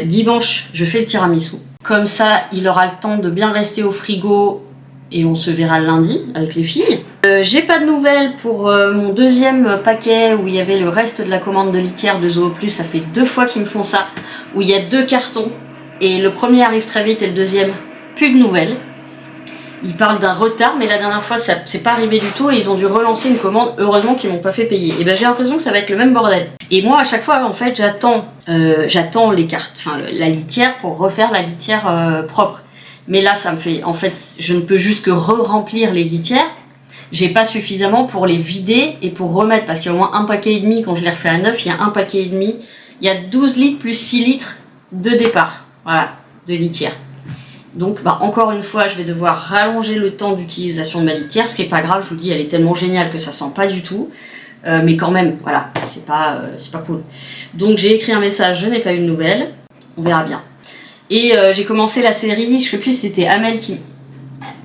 Dimanche je fais le tiramisu. Comme ça il aura le temps de bien rester au frigo. Et on se verra lundi avec les filles. J'ai pas de nouvelles pour mon deuxième paquet où il y avait le reste de la commande de litière de Zoo Plus. Ça fait 2 fois qu'ils me font ça, où il y a 2 cartons. Et le premier arrive très vite et le deuxième, plus de nouvelles. Ils parlent d'un retard, mais la dernière fois, ça c'est pas arrivé du tout et ils ont dû relancer une commande. Heureusement qu'ils m'ont pas fait payer. Et ben j'ai l'impression que ça va être le même bordel. Et moi, à chaque fois, en fait, j'attends les cartes, la litière pour refaire la litière propre. Mais là, ça me fait... En fait, je ne peux juste que re-remplir les litières. J'ai pas suffisamment pour les vider et pour remettre. Parce qu'il y a au moins un paquet et demi. Quand je les refais à neuf, il y a un paquet et demi. Il y a 12 litres plus 6 litres de départ. Voilà, de litière. Donc bah, encore une fois, je vais devoir rallonger le temps d'utilisation de ma litière, ce qui est pas grave, je vous dis, elle est tellement géniale que ça sent pas du tout. Mais quand même, voilà, c'est pas cool. Donc j'ai écrit un message, je n'ai pas eu de nouvelles, on verra bien. Et j'ai commencé la série, je sais plus si c'était Amel qui...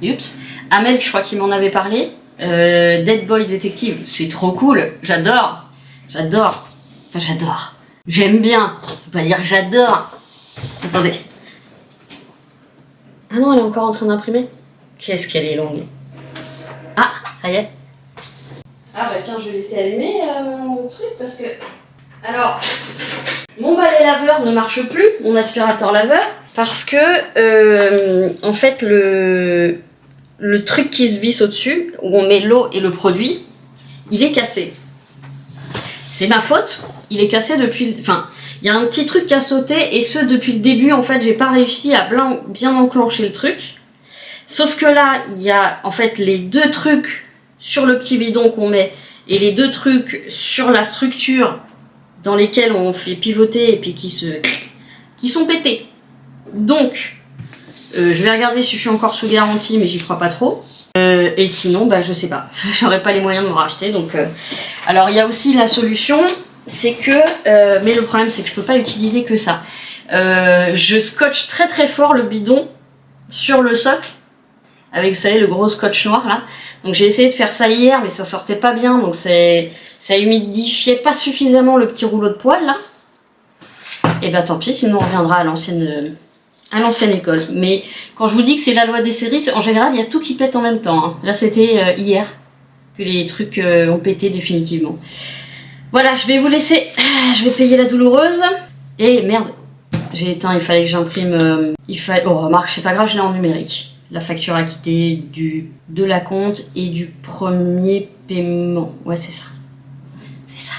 Oups. Amel, je crois qu'il m'en avait parlé. Dead Boy Detective, c'est trop cool, j'adore. J'adore. Enfin, j'adore. J'aime bien. Je peux pas dire que j'adore. Attendez. Ah non, elle est encore en train d'imprimer. Qu'est-ce qu'elle est longue. Ah, ça y est. Ah bah tiens, je vais laisser allumer mon truc parce que... Alors, mon balai laveur ne marche plus, mon aspirateur laveur, parce que, en fait, le truc qui se visse au-dessus, où on met l'eau et le produit, il est cassé. C'est ma faute, il est cassé depuis... Enfin, il y a un petit truc qui a sauté, et ce, depuis le début, en fait, j'ai pas réussi à bien enclencher le truc. Sauf que là, il y a, en fait, les deux trucs sur le petit bidon qu'on met, et les deux trucs sur la structure dans lesquels on fait pivoter, et puis qui sont pétés. Donc, je vais regarder si je suis encore sous garantie, mais j'y crois pas trop. Et sinon, bah, je sais pas. J'aurais pas les moyens de me racheter. Donc, alors, il y a aussi la solution, c'est que... mais le problème, c'est que je peux pas utiliser que ça. Je scotche très très fort le bidon sur le socle, avec, vous savez, le gros scotch noir, là. Donc, j'ai essayé de faire ça hier, mais ça sortait pas bien. Donc, ça humidifiait pas suffisamment le petit rouleau de poêle, là. Et bah, tant pis, sinon on reviendra à l'ancienne école. Mais quand je vous dis que c'est la loi des séries, en général, il y a tout qui pète en même temps. Hein. Là, c'était hier que les trucs ont pété définitivement. Voilà, je vais vous laisser. Je vais payer la douloureuse. Et merde, j'ai éteint, il fallait que j'imprime... Oh, remarque, c'est pas grave, je l'ai en numérique. La facture acquittée de la compte et du premier paiement. Ouais, c'est ça. C'est ça.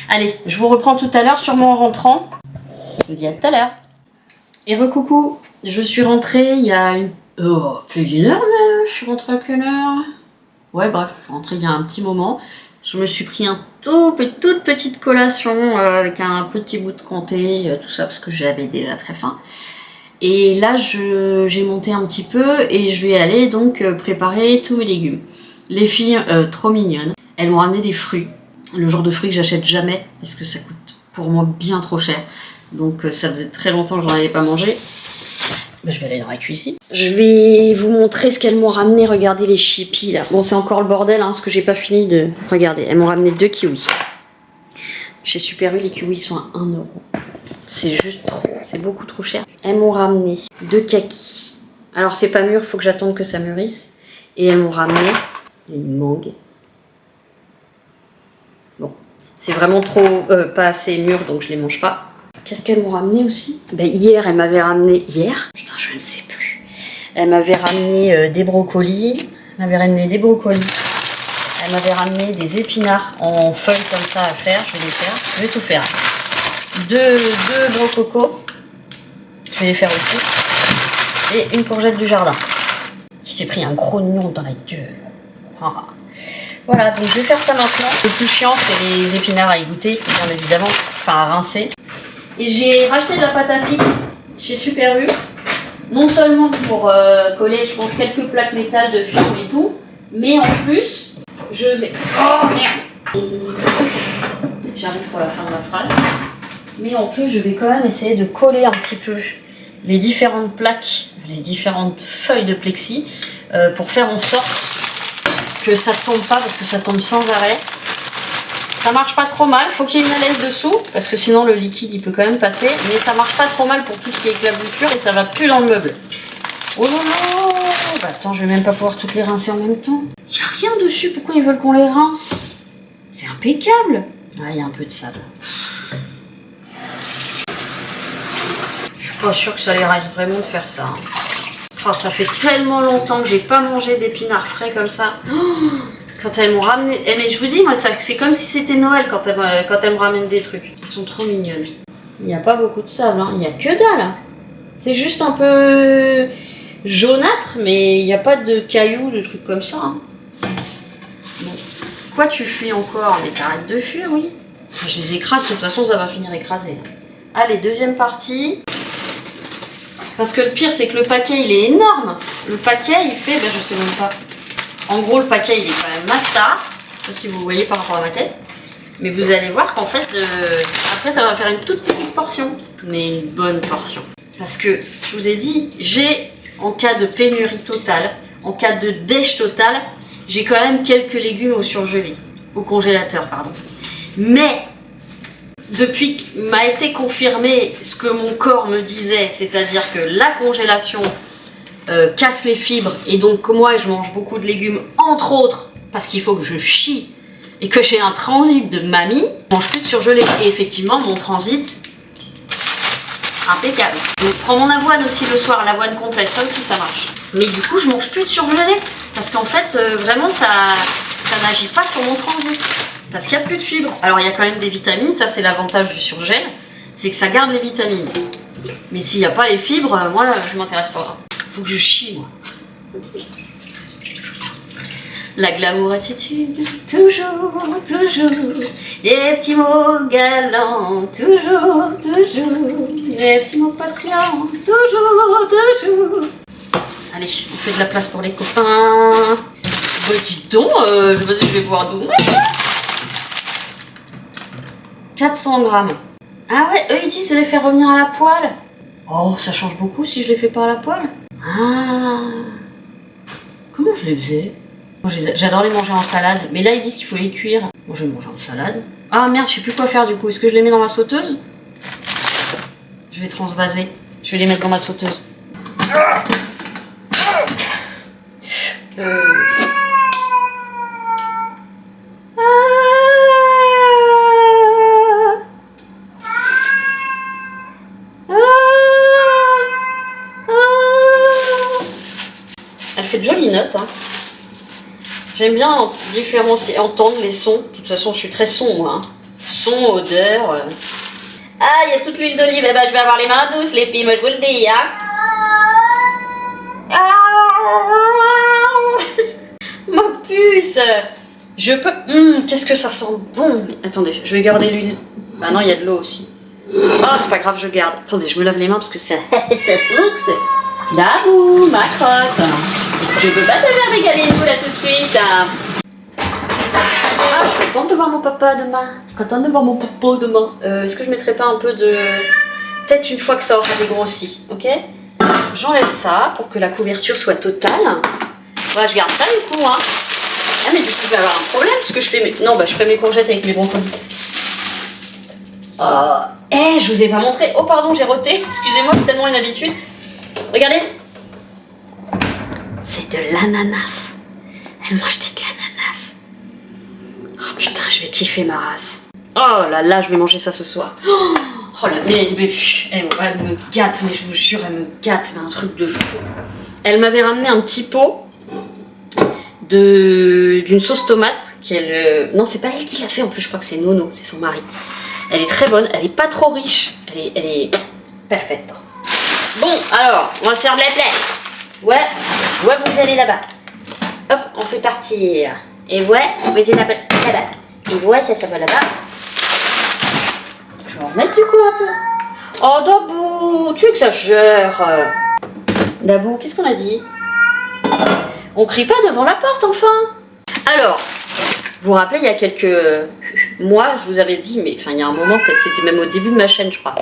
Allez, je vous reprends tout à l'heure, sûrement en rentrant. Je vous dis à tout à l'heure. Et recoucou, je suis rentrée il y a plus d'une heure là. Je suis rentrée à quelle heure? Ouais, bref, je suis rentrée il y a un petit moment. Je me suis pris toute petite collation avec un petit bout de comté, tout ça parce que j'avais déjà très faim. Et là, j'ai monté un petit peu et je vais aller donc préparer tous mes légumes. Les filles, trop mignonnes, elles m'ont ramené des fruits. Le genre de fruits que j'achète jamais parce que ça coûte pour moi bien trop cher. Donc ça faisait très longtemps que j'en avais pas mangé. Bah, je vais aller dans la cuisine. Je vais vous montrer ce qu'elles m'ont ramené. Regardez les chippies là. Bon, c'est encore le bordel, hein, ce que j'ai pas fini de... Regardez, elles m'ont ramené 2 kiwis. Chez Super U, les kiwis sont à 1 €. C'est juste trop, c'est beaucoup trop cher. Elles m'ont ramené 2 kakis. Alors c'est pas mûr, faut que j'attende que ça mûrisse. Et elles m'ont ramené une mangue. Bon, c'est vraiment trop pas assez mûr, donc je les mange pas. Qu'est-ce qu'elles m'ont ramené aussi? Ben, hier, elles m'avaient ramené... Hier? Putain, je ne sais plus. Elles m'avaient ramené des brocolis. Elles m'avaient ramené des brocolis. Elles m'avaient ramené des épinards en feuilles comme ça à faire. Je vais les faire. Je vais tout faire. 2 brococos. Je vais les faire aussi. Et une courgette du jardin. Qui s'est pris un gros nion dans la gueule. Ah. Voilà, donc je vais faire ça maintenant. Le plus chiant, c'est les épinards à égoutter, bien évidemment. Enfin, à rincer. Et j'ai racheté de la pâte à fixe chez Super U, non seulement pour coller, je pense, quelques plaques métal de film et tout, mais en plus, je vais... Oh merde! J'arrive pour la fin de la phrase. Mais en plus, je vais quand même essayer de coller un petit peu les différentes plaques, les différentes feuilles de plexi, pour faire en sorte que ça tombe pas, parce que ça tombe sans arrêt. Ça marche pas trop mal, faut qu'il y ait une alaise dessous, parce que sinon le liquide il peut quand même passer, mais ça marche pas trop mal pour tout ce qui est éclaboussure et ça va plus dans le meuble. Oh là là! Bah attends, je vais même pas pouvoir toutes les rincer en même temps. Y a rien dessus, pourquoi ils veulent qu'on les rince? C'est impeccable! Ah, il y a un peu de sable. Je suis pas sûre que ça les reste vraiment de faire ça. Oh, ça fait tellement longtemps que j'ai pas mangé d'épinards frais comme ça. Oh, quand elles m'ont ramené... Eh, mais je vous dis, moi, c'est comme si c'était Noël quand elles me ramènent des trucs. Elles sont trop mignonnes. Il n'y a pas beaucoup de sable, hein. Il n'y a que dalle. C'est juste un peu jaunâtre, mais il n'y a pas de cailloux, de trucs comme ça. Hein. Bon. Quoi tu fuis encore? Mais t'arrêtes de fuir, oui. Je les écrase, de toute façon, ça va finir écrasé. Allez, deuxième partie. Parce que le pire, c'est que le paquet, il est énorme. Le paquet, il fait, ben, je sais même pas. En gros, le paquet, il est quand même master. Je sais pas si vous voyez par rapport à ma tête. Mais vous allez voir qu'en fait, après, ça va faire une toute petite portion. Mais une bonne portion. Parce que, je vous ai dit, j'ai, en cas de pénurie totale, en cas de dèche totale, j'ai quand même quelques légumes au surgelé. Au congélateur, pardon. Mais, depuis que m'a été confirmé ce que mon corps me disait, c'est-à-dire que la congélation casse les fibres, et donc moi je mange beaucoup de légumes, entre autres, parce qu'il faut que je chie, et que j'ai un transit de mamie, je mange plus de surgelé. Et effectivement, mon transit, impeccable. Donc je prends mon avoine aussi le soir, l'avoine complète, ça aussi ça marche. Mais du coup, je mange plus de surgelé, parce qu'en fait, vraiment, ça n'agit pas sur mon transit. Parce qu'il n'y a plus de fibres. Alors il y a quand même des vitamines, ça c'est l'avantage du surgel, c'est que ça garde les vitamines. Mais s'il n'y a pas les fibres, moi je m'intéresse pas. Faut que je chie moi. La glamour attitude, toujours, toujours. Des petits mots galants, toujours, toujours. Des petits mots patients, toujours, toujours. Allez, on fait de la place pour les copains. Bah dis donc, je vais boire d'où 400 grammes. Ah ouais, eux ils disent de les faire revenir à la poêle. Oh, ça change beaucoup si je les fais pas à la poêle. Ah. Comment je les faisais? J'adore les manger en salade, mais là ils disent qu'il faut les cuire. Moi je vais les manger en salade. Ah merde, je sais plus quoi faire du coup. Est-ce que je les mets dans ma sauteuse? Je vais transvaser. Je vais les mettre dans ma sauteuse. Elle fait de jolies notes. Hein. J'aime bien différencier, entendre les sons. De toute façon, je suis très son, moi. Hein. Son, odeur. Ah, il y a toute l'huile d'olive. Eh ben, je vais avoir les mains douces, les filles, moi je vous le dis. Hein. Ma puce. Je peux... qu'est-ce que ça sent bon. Mais attendez, je vais garder l'huile. Bah non, il y a de l'eau aussi. Ah, c'est pas grave, je garde. Attendez, je me lave les mains parce que ça... ça souxe. Dabou, ma crotte. Je peux pas te faire des galinoux là tout de suite. Ah, je suis contente de voir mon papa demain. Contente de voir mon papa demain. Est-ce que je mettrais pas un peu de... Peut-être une fois que ça aura dégrossi, ok? J'enlève ça pour que la couverture soit totale. Ouais, je garde ça du coup, hein. Ah, mais du coup, je vais avoir un problème parce que je fais mes... Non, bah je ferai mes courgettes avec mes brocolis. Oh, je vous ai pas montré. Oh, pardon, j'ai roté. Excusez-moi, c'est tellement une habitude. Regardez. C'est de l'ananas. Elle m'a acheté de l'ananas. Oh putain, je vais kiffer ma race. Oh là là, je vais manger ça ce soir. Oh là, mais elle me gâte, mais je vous jure, elle me gâte, mais un truc de fou. Elle m'avait ramené un petit pot d'une sauce tomate qu'elle... Non, c'est pas elle qui l'a fait en plus, je crois que c'est Nono, c'est son mari. Elle est très bonne, elle est pas trop riche, elle est parfaite. Bon, alors, on va se faire de la place. Ouais, vous allez là-bas. Hop, on fait partir. Et ouais, vous allez là-bas. Et ouais, ça va là-bas. Je vais en remettre du coup un peu. Oh, Dabou, tu exagères. Dabou, qu'est-ce qu'on a dit? On crie pas devant la porte, enfin. Alors, vous vous rappelez, il y a quelques mois, je vous avais dit, mais enfin, il y a un moment, peut-être c'était même au début de ma chaîne, je crois.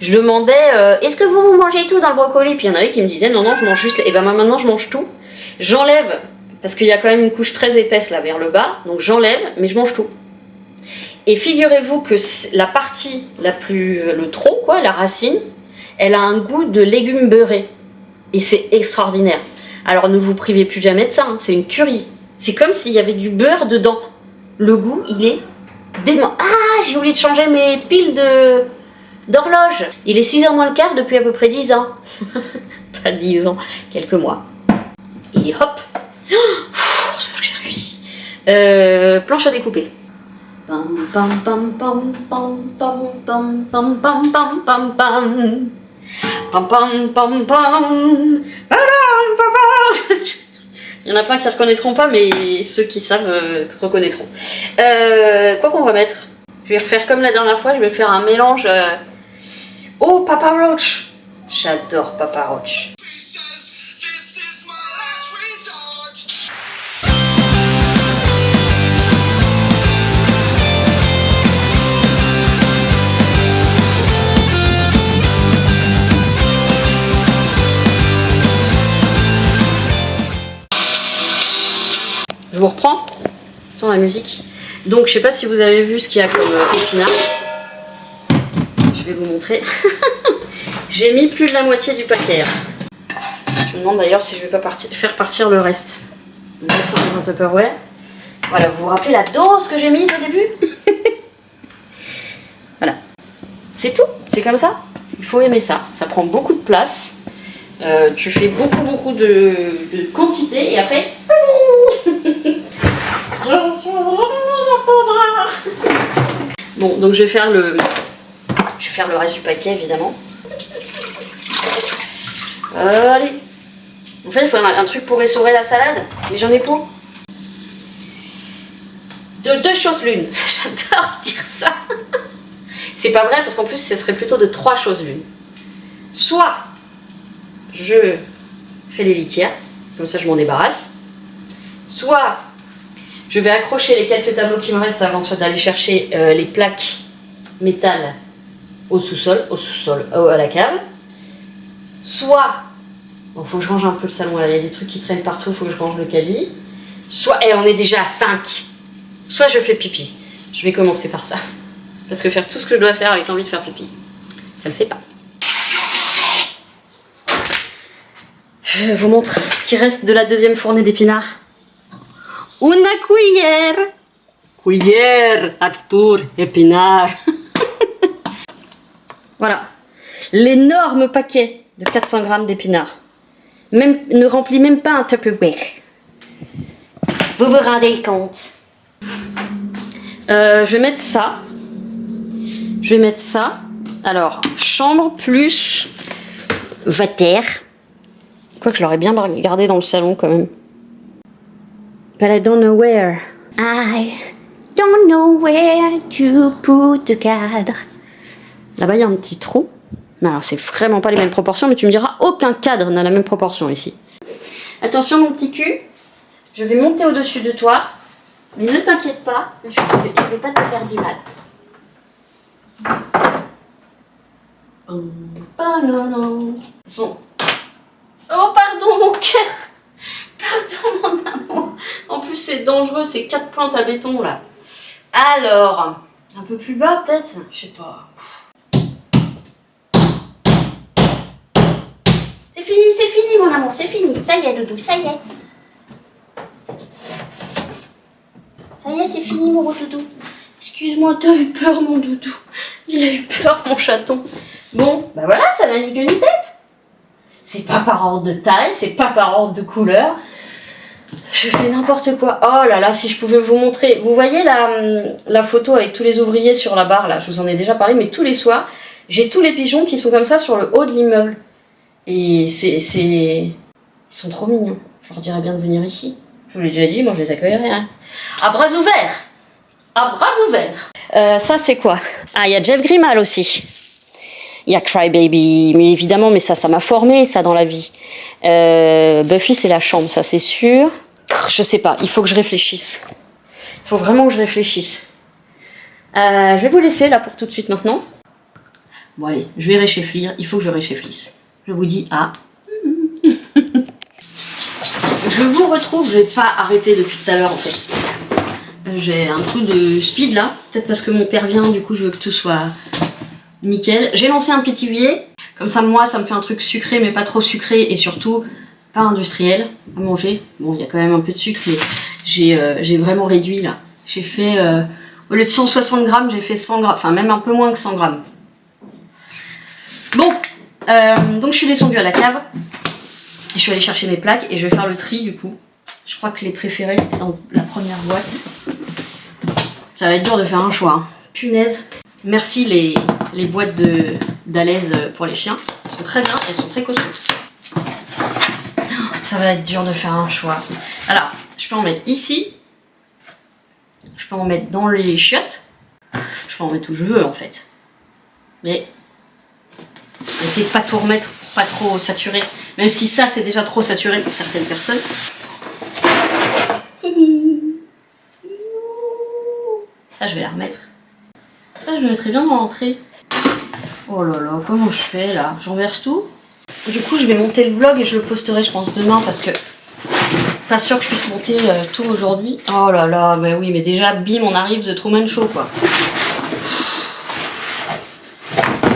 Je demandais, est-ce que vous mangez tout dans le brocoli? Puis il y en avait qui me disaient, non, je mange juste... Et ben maintenant, je mange tout. J'enlève, parce qu'il y a quand même une couche très épaisse là vers le bas, donc j'enlève, mais je mange tout. Et figurez-vous que la partie la plus... le tronc, quoi, la racine, elle a un goût de légumes beurrés. Et c'est extraordinaire. Alors ne vous privez plus jamais de ça, hein, c'est une tuerie. C'est comme s'il y avait du beurre dedans. Le goût, il est dément. Ah, j'ai oublié de changer mes piles d'horloge. Il est 6h moins le quart depuis à peu près 10 ans. Pas 10 ans, quelques mois. Et hop. Oh, j'ai réussi. Planche à découper. Pam pam pam pam pam pam pam pam pam pam pam pam. Pam pam pam pam. Il y en a plein qui ne reconnaîtront pas, mais ceux qui savent reconnaîtront. Quoi qu'on va mettre? Je vais refaire comme la dernière fois, je vais faire un mélange... Oh, Papa Roach! J'adore Papa Roach. Je vous reprends sans la musique. Donc je sais pas si vous avez vu ce qu'il y a comme épinards. Je vais vous montrer. J'ai mis plus de la moitié du paquet. Je me demande d'ailleurs si je vais pas faire partir le reste. On va mettre ça dans un Tupperware. Voilà, vous vous rappelez la dose que j'ai mise au début? Voilà. C'est tout, c'est comme ça. Il faut aimer ça. Ça prend beaucoup de place. Tu fais beaucoup de quantité et après... Bon, donc je vais faire le reste du paquet évidemment. Allez. En fait, il faut un truc pour essorer la salade, mais j'en ai pas. De deux choses l'une. J'adore dire ça. C'est pas vrai parce qu'en plus, ce serait plutôt de trois choses l'une. Soit je fais les litières, comme ça je m'en débarrasse. Soit je vais accrocher les quelques tableaux qui me restent avant d'aller chercher les plaques métal au sous-sol, à la cave. Soit, bon, faut que je range un peu le salon, là, il y a des trucs qui traînent partout, faut que je range le caddie. Soit, et on est déjà à 5. Soit je fais pipi. Je vais commencer par ça. Parce que faire tout ce que je dois faire avec l'envie de faire pipi, ça le fait pas. Je vous montre ce qui reste de la deuxième fournée d'épinards. Una cuillère. Cuillère, Arthur, épinards. Voilà. L'énorme paquet de 400 grammes d'épinards. Ne remplit même pas un Tupperware. Vous vous rendez compte? Je vais mettre ça. Alors, chambre plus water. Quoique je l'aurais bien gardé dans le salon quand même. But I don't know where. I don't know where to put the cadre. Là-bas, il y a un petit trou. Mais alors, c'est vraiment pas les mêmes proportions, mais tu me diras, aucun cadre n'a la même proportion ici. Attention, mon petit cul. Je vais monter au-dessus de toi. Mais ne t'inquiète pas, je vais pas te faire du mal. Oh, pardon, mon cœur. Pardon, mon amour. En plus, c'est dangereux, c'est 4 pointes à béton, là. Alors, un peu plus bas, peut-être? Je sais pas. C'est fini, mon amour, c'est fini. Ça y est, Doudou, ça y est. Ça y est, c'est fini, mon gros Doudou. Excuse-moi, t'as eu peur, mon Doudou. Il a eu peur, mon chaton. Bon, bah voilà, ça n'a ni queue ni tête. C'est pas par ordre de taille, c'est pas par ordre de couleur. Je fais n'importe quoi. Oh là là, si je pouvais vous montrer. Vous voyez la photo avec tous les ouvriers sur la barre, là, je vous en ai déjà parlé, mais tous les soirs, j'ai tous les pigeons qui sont comme ça sur le haut de l'immeuble. Et ils sont trop mignons. Je leur dirais bien de venir ici. Je vous l'ai déjà dit, moi je les accueillerai. Hein. À bras ouverts. À bras ouverts. Ça c'est quoi? Ah, il y a Jeff Grimal aussi. Il y a Crybaby, mais évidemment, mais ça m'a formé ça dans la vie. Buffy c'est la chambre, ça c'est sûr. Je sais pas, il faut que je réfléchisse. Il faut vraiment que je réfléchisse. Je vais vous laisser là pour tout de suite maintenant. Bon allez, je vais réchéflir, il faut que je réchéflisse. Je vous dis à... Je vous retrouve, je vais pas arrêter depuis tout à l'heure en fait. J'ai un trou de speed là, peut-être parce que mon père vient, du coup je veux que tout soit nickel. J'ai lancé un pétillier, comme ça moi ça me fait un truc sucré mais pas trop sucré et surtout pas industriel à manger. Bon il y a quand même un peu de sucre mais j'ai vraiment réduit là. J'ai fait, au lieu de 160 grammes j'ai fait 100 grammes, enfin même un peu moins que 100 grammes. Bon, donc je suis descendue à la cave. Je suis allée chercher mes plaques et je vais faire le tri du coup. Je crois que les préférés c'était dans la première boîte. Ça va être dur de faire un choix. Hein. Punaise. Merci les boîtes d'Alaise pour les chiens. Elles sont très bien, elles sont très costauds. Ça va être dur de faire un choix. Alors, je peux en mettre ici. Je peux en mettre dans les chiottes. Je peux en mettre où je veux en fait. Mais Essayez de pas tout remettre, pas trop saturé. Même si ça, c'est déjà trop saturé pour certaines personnes. Ça, je vais la remettre. Ça, je le mettrai bien dans l'entrée. Oh là là, comment je fais là? J'en verse tout. Du coup, je vais monter le vlog et je le posterai, je pense, demain parce que pas sûr que je puisse monter tout aujourd'hui. Oh là là, bah oui, mais déjà, bim, on arrive The Truman Show, quoi.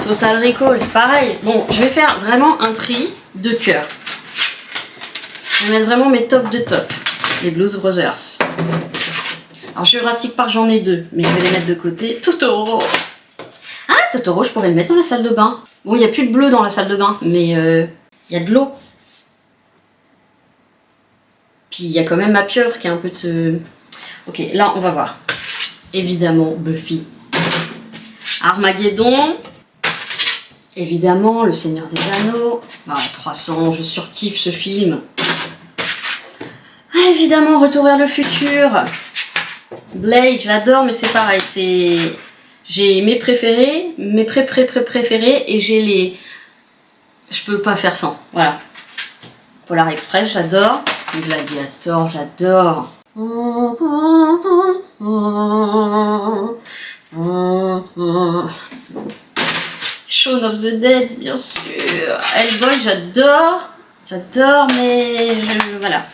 Total Recall, c'est pareil. Bon, je vais faire vraiment un tri de cœur. Je vais mettre vraiment mes tops de top. Les Blues Brothers. Alors Jurassic Park, j'en ai 2, mais je vais les mettre de côté. Totoro. Ah, Totoro, je pourrais le mettre dans la salle de bain. Bon, il n'y a plus de bleu dans la salle de bain, mais il y a de l'eau. Puis il y a quand même ma pieuvre qui a un peu de ce... Ok, là, on va voir. Évidemment, Buffy. Armageddon. Évidemment, Le Seigneur des Anneaux. Ah, 300, je surkiffe ce film. Ah, évidemment, Retour vers le futur. Blade, j'adore, mais c'est pareil, c'est... J'ai mes préférés, mes préférés, et j'ai les... Je peux pas faire sans, voilà. Polar Express, j'adore. Gladiator, j'adore. Shaun of the Dead, bien sûr. Hellboy, j'adore. J'adore, mais voilà.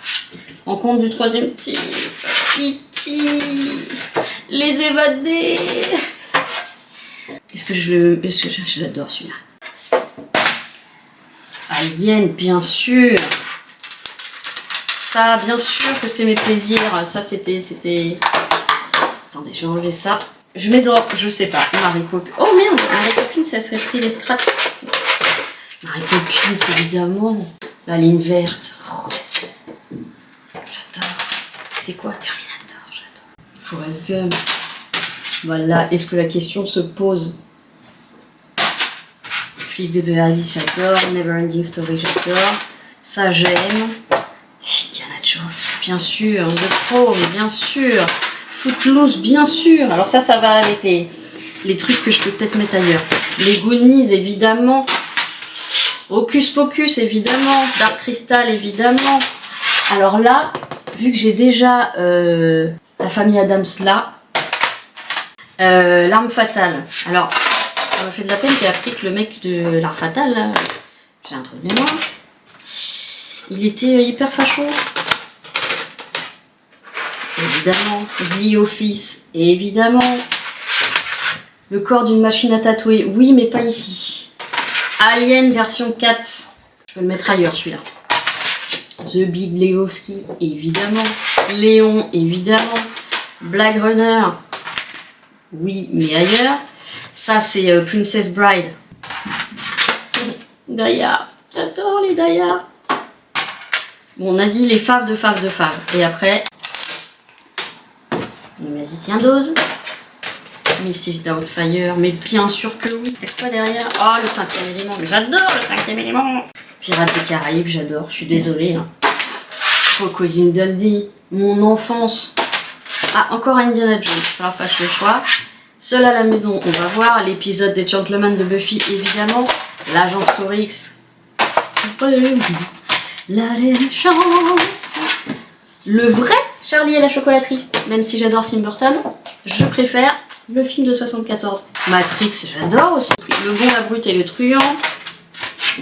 En compte du troisième type. E.T. Les évadés. Est-ce que je l'adore celui-là? Alien, bien sûr. Ça, bien sûr que c'est mes plaisirs. Ça, c'était... Attendez, je vais enlever ça. Je mets dans... Je sais pas. Mary Poppins. Oh merde, Mary Poppins, ça serait pris les scraps. Mary Poppins, évidemment. La ligne verte. Oh. J'adore. C'est quoi Terminator? J'adore. Forrest Gump. Voilà. Est-ce que la question se pose? Fille de Beverly, j'adore. Neverending Story, j'adore. Ça, j'aime. Indiana Jones, bien sûr. The Crow, bien sûr. Footloose, bien sûr. Alors ça va avec les trucs que je peux peut-être mettre ailleurs. Les Goonies, évidemment. Hocus Pocus, évidemment. Dark Crystal, évidemment. Alors là, vu que j'ai déjà la famille Addams là, L'Arme Fatale. Alors, ça m'a fait de la peine, j'ai appris que le mec de L'Arme Fatale, là, j'ai un truc de mémoire, il était hyper facho. Évidemment, The Office, et évidemment, Le corps d'une machine à tatouer. Oui, mais pas ici. Alien version 4. Je peux le mettre ailleurs, celui-là. The Big Lebowski, évidemment. Léon, évidemment. Blade Runner. Oui, mais ailleurs. Ça, c'est Princess Bride. Die Hard. J'adore les Die Hard. Bon, on a dit les faves de faves de faves. Et après... Le magicien d'Oz. Mrs. Doubtfire, mais bien sûr que oui. Est-ce quoi derrière? Oh, le 5e élément. Mais j'adore le 5e élément. Pirates des Caraïbes, j'adore. Je suis désolée. Hein. Crocodile Dundee. Mon enfance. Ah, encore Indiana Jones. Alors, fâche le choix. Seul à la maison, on va voir. L'épisode des Gentlemen de Buffy, évidemment. L'agent Storix. La chance. Le vrai Charlie et la chocolaterie. Même si j'adore Tim Burton, je préfère le film de 74. Matrix, j'adore aussi. Le bon, la brute et le truand.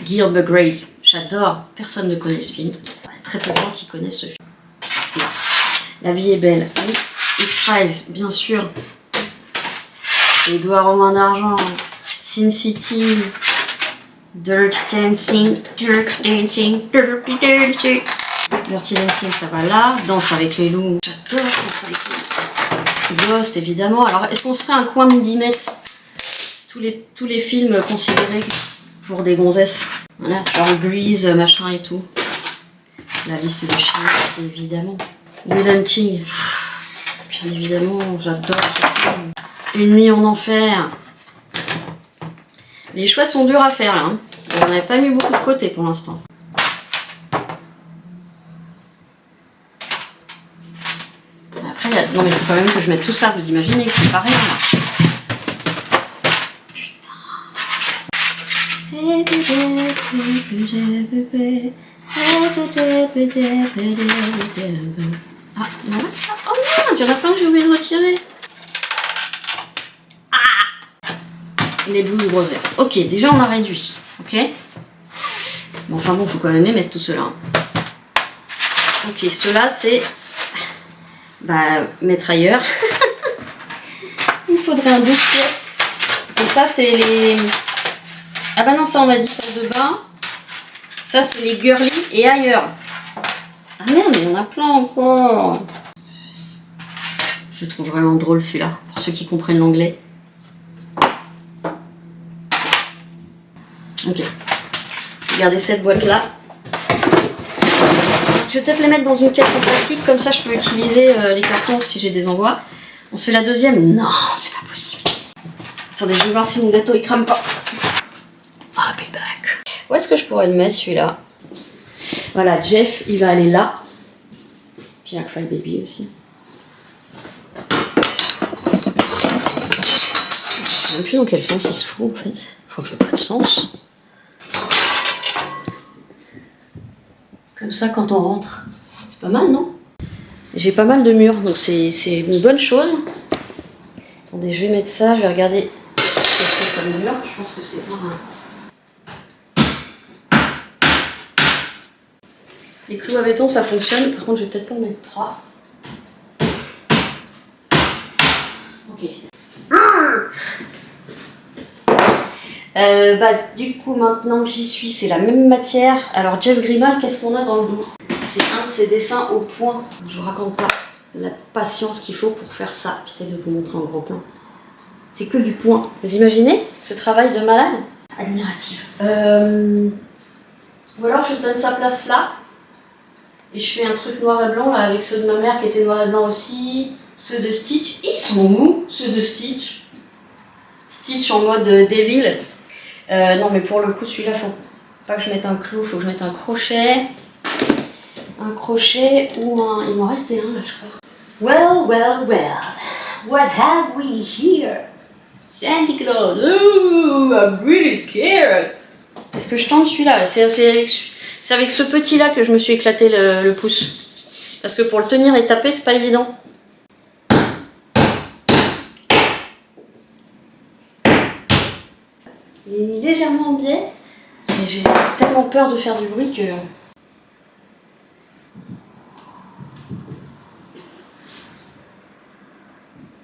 Gear the Great, j'adore. Personne ne connaît ce film. Il y a très peu de gens qui connaissent ce film. Là. La vie est belle. Oui. X-Files, bien sûr. Édouard aux mains d'argent. Sin City. Dirty Dancing. Dirty Dancing. Dirty Dancing. Dirty Dancing, ça va là. Danse avec les loups. J'adore Danse avec les loups. Ghost, évidemment. Alors, est-ce qu'on se fait un coin de dinette? Tous les films considérés pour des gonzesses. Voilà, genre Grease, machin et tout. La liste de films, évidemment. Will Hunting. Bien évidemment, j'adore ce film. Une nuit en enfer. Les choix sont durs à faire, là. Hein. On n'avait pas mis beaucoup de côté pour l'instant. Non mais il faut quand même que je mette tout ça, vous imaginez que c'est pareil là. Putain. Ah, non, c'est pas... Oh merde, il y en a plein que j'ai oublié de retirer. Ah, les Blues Brothers. Ok, déjà on a réduit. Ok. Bon, enfin bon, faut quand même mettre tout cela. Hein. Ok, cela c'est... Bah, mettre ailleurs. Il faudrait un 12 pièces. Et ça, c'est les... Ah bah non, ça on a dit salle de bain. Ça, c'est les girly et ailleurs. Ah merde, mais il y en a plein encore. Je trouve vraiment drôle celui-là, pour ceux qui comprennent l'anglais. Ok. Regardez cette boîte-là. Je vais peut-être les mettre dans une caisse en plastique, comme ça je peux utiliser les cartons si j'ai des envois. On se fait la deuxième? Non, c'est pas possible. Attendez, je vais voir si mon gâteau il crame pas. I'll be back. Où est-ce que je pourrais le mettre celui-là? Voilà, Jeff, il va aller là. Puis il y a Crybaby aussi. Je sais même plus dans quel sens il se fout en fait. Je crois que ça n'a pas de sens. Comme ça quand on rentre. C'est pas mal, non? J'ai pas mal de murs, donc c'est une bonne chose. Attendez, je vais mettre ça, je vais regarder ce que c'est comme mur. Je pense que c'est pour un... Les clous à béton, ça fonctionne. Par contre, je vais peut-être pas en mettre 3. Ok. Du coup, maintenant que j'y suis, c'est la même matière. Alors, Jeff Grimald, qu'est-ce qu'on a dans le dos? C'est un de ses dessins au point. Je vous raconte pas la patience qu'il faut pour faire ça. J'essaie de vous montrer en gros plan. C'est que du point. Vous imaginez ce travail de malade? Admiratif. Ou alors, je donne sa place là. Et je fais un truc noir et blanc là avec ceux de ma mère qui étaient noir et blanc aussi. Ceux de Stitch. Ils sont où ceux de Stitch? Stitch en mode Devil. Non mais pour le coup celui-là faut pas que je mette un clou, faut que je mette un crochet. Un crochet ou un... Il m'en restait un là je crois. Well, well, well. What have we here? Santa Claus. Ooh, I'm really scared. Est-ce que je tente celui-là? C'est avec ce petit là que je me suis éclaté le pouce. Parce que pour le tenir et taper, c'est pas évident. Il est légèrement en biais. Mais j'ai tellement peur de faire du bruit que...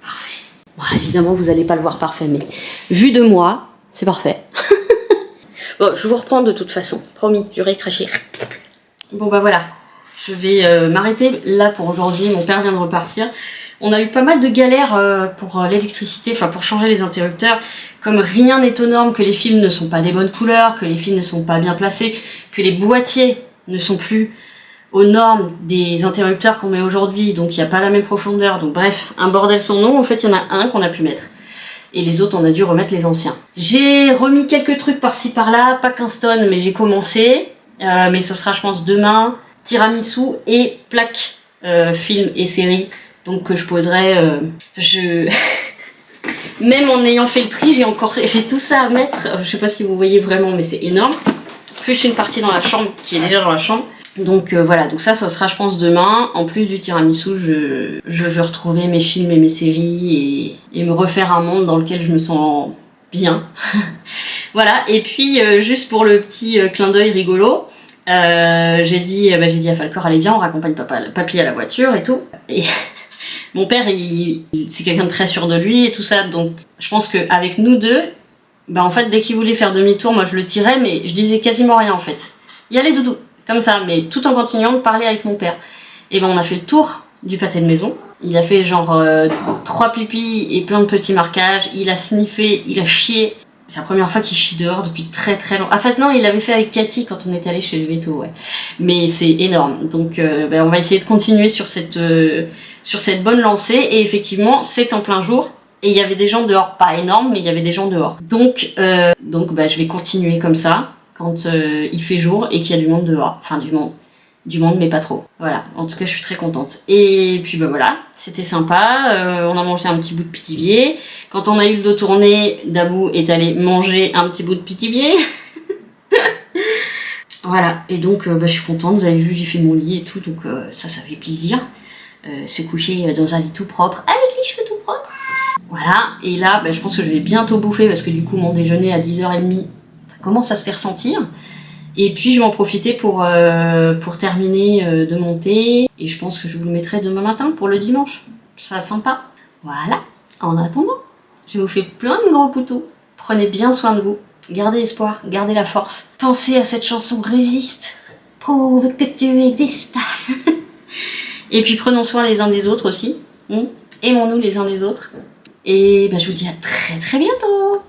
Parfait. Bon, évidemment, vous n'allez pas le voir parfait, mais vu de moi, c'est parfait. Bon, je vous reprends de toute façon. Promis, j'aurai craché. Bon bah voilà, je vais m'arrêter là pour aujourd'hui. Mon père vient de repartir. On a eu pas mal de galères pour l'électricité, enfin pour changer les interrupteurs. Comme rien n'est aux normes, que les fils ne sont pas des bonnes couleurs, que les fils ne sont pas bien placés, que les boîtiers ne sont plus aux normes des interrupteurs qu'on met aujourd'hui, donc il n'y a pas la même profondeur. Donc bref, un bordel sans nom. En fait, il y en a un qu'on a pu mettre. Et les autres, on a dû remettre les anciens. J'ai remis quelques trucs par-ci par-là, pas qu'un stone, mais j'ai commencé. Mais ce sera, je pense, demain, tiramisu et plaque film et série. Donc que je poserai... Même en ayant fait le tri, j'ai tout ça à mettre. Je sais pas si vous voyez vraiment, mais c'est énorme. Plus une partie dans la chambre, qui est déjà dans la chambre. Donc voilà, donc ça sera je pense demain. En plus du tiramisu, je veux retrouver mes films et mes séries et me refaire un monde dans lequel je me sens bien. Voilà, et puis juste pour le petit clin d'œil rigolo, j'ai dit à Falcor, allez bien, on raccompagne papy à la voiture et tout. Et mon père, c'est quelqu'un de très sûr de lui et tout ça, donc je pense qu'avec nous deux, bah en fait dès qu'il voulait faire demi-tour, moi je le tirais, mais je disais quasiment rien en fait. Y allez doudou, comme ça, mais tout en continuant de parler avec mon père. Et ben on a fait le tour du pâté de maison. Il a fait genre 3 pipis et plein de petits marquages. Il a sniffé, il a chié. C'est la première fois qu'il chie dehors depuis très très longtemps. En fait non, il l'avait fait avec Cathy quand on était allé chez le veto, ouais. Mais c'est énorme. Donc on va essayer de continuer sur cette bonne lancée. Et effectivement, c'est en plein jour. Et il y avait des gens dehors, pas énormes, mais il y avait des gens dehors. Donc je vais continuer comme ça quand il fait jour et qu'il y a du monde dehors. Enfin du monde mais pas trop. Voilà, en tout cas je suis très contente. Et puis voilà, c'était sympa, on a mangé un petit bout de pitivier. Quand on a eu le dos tourné, Dabou est allé manger un petit bout de pitivier. Voilà, et donc je suis contente, vous avez vu, j'ai fait mon lit et tout, donc ça fait plaisir. Se coucher dans un lit tout propre, avec les cheveux tout propres. Voilà, et là, je pense que je vais bientôt bouffer, parce que du coup, mon déjeuner à 10h30, ça commence à se faire sentir. Et puis, je vais en profiter pour terminer de monter, et je pense que je vous le mettrai demain matin pour le dimanche. Ça sera sympa. Voilà, en attendant, je vous fais plein de gros poutous. Prenez bien soin de vous. Gardez espoir, gardez la force. Pensez à cette chanson Résiste. Prouve que tu existes. Et puis prenons soin les uns des autres aussi. Aimons-nous les uns des autres. Et je vous dis à très très bientôt.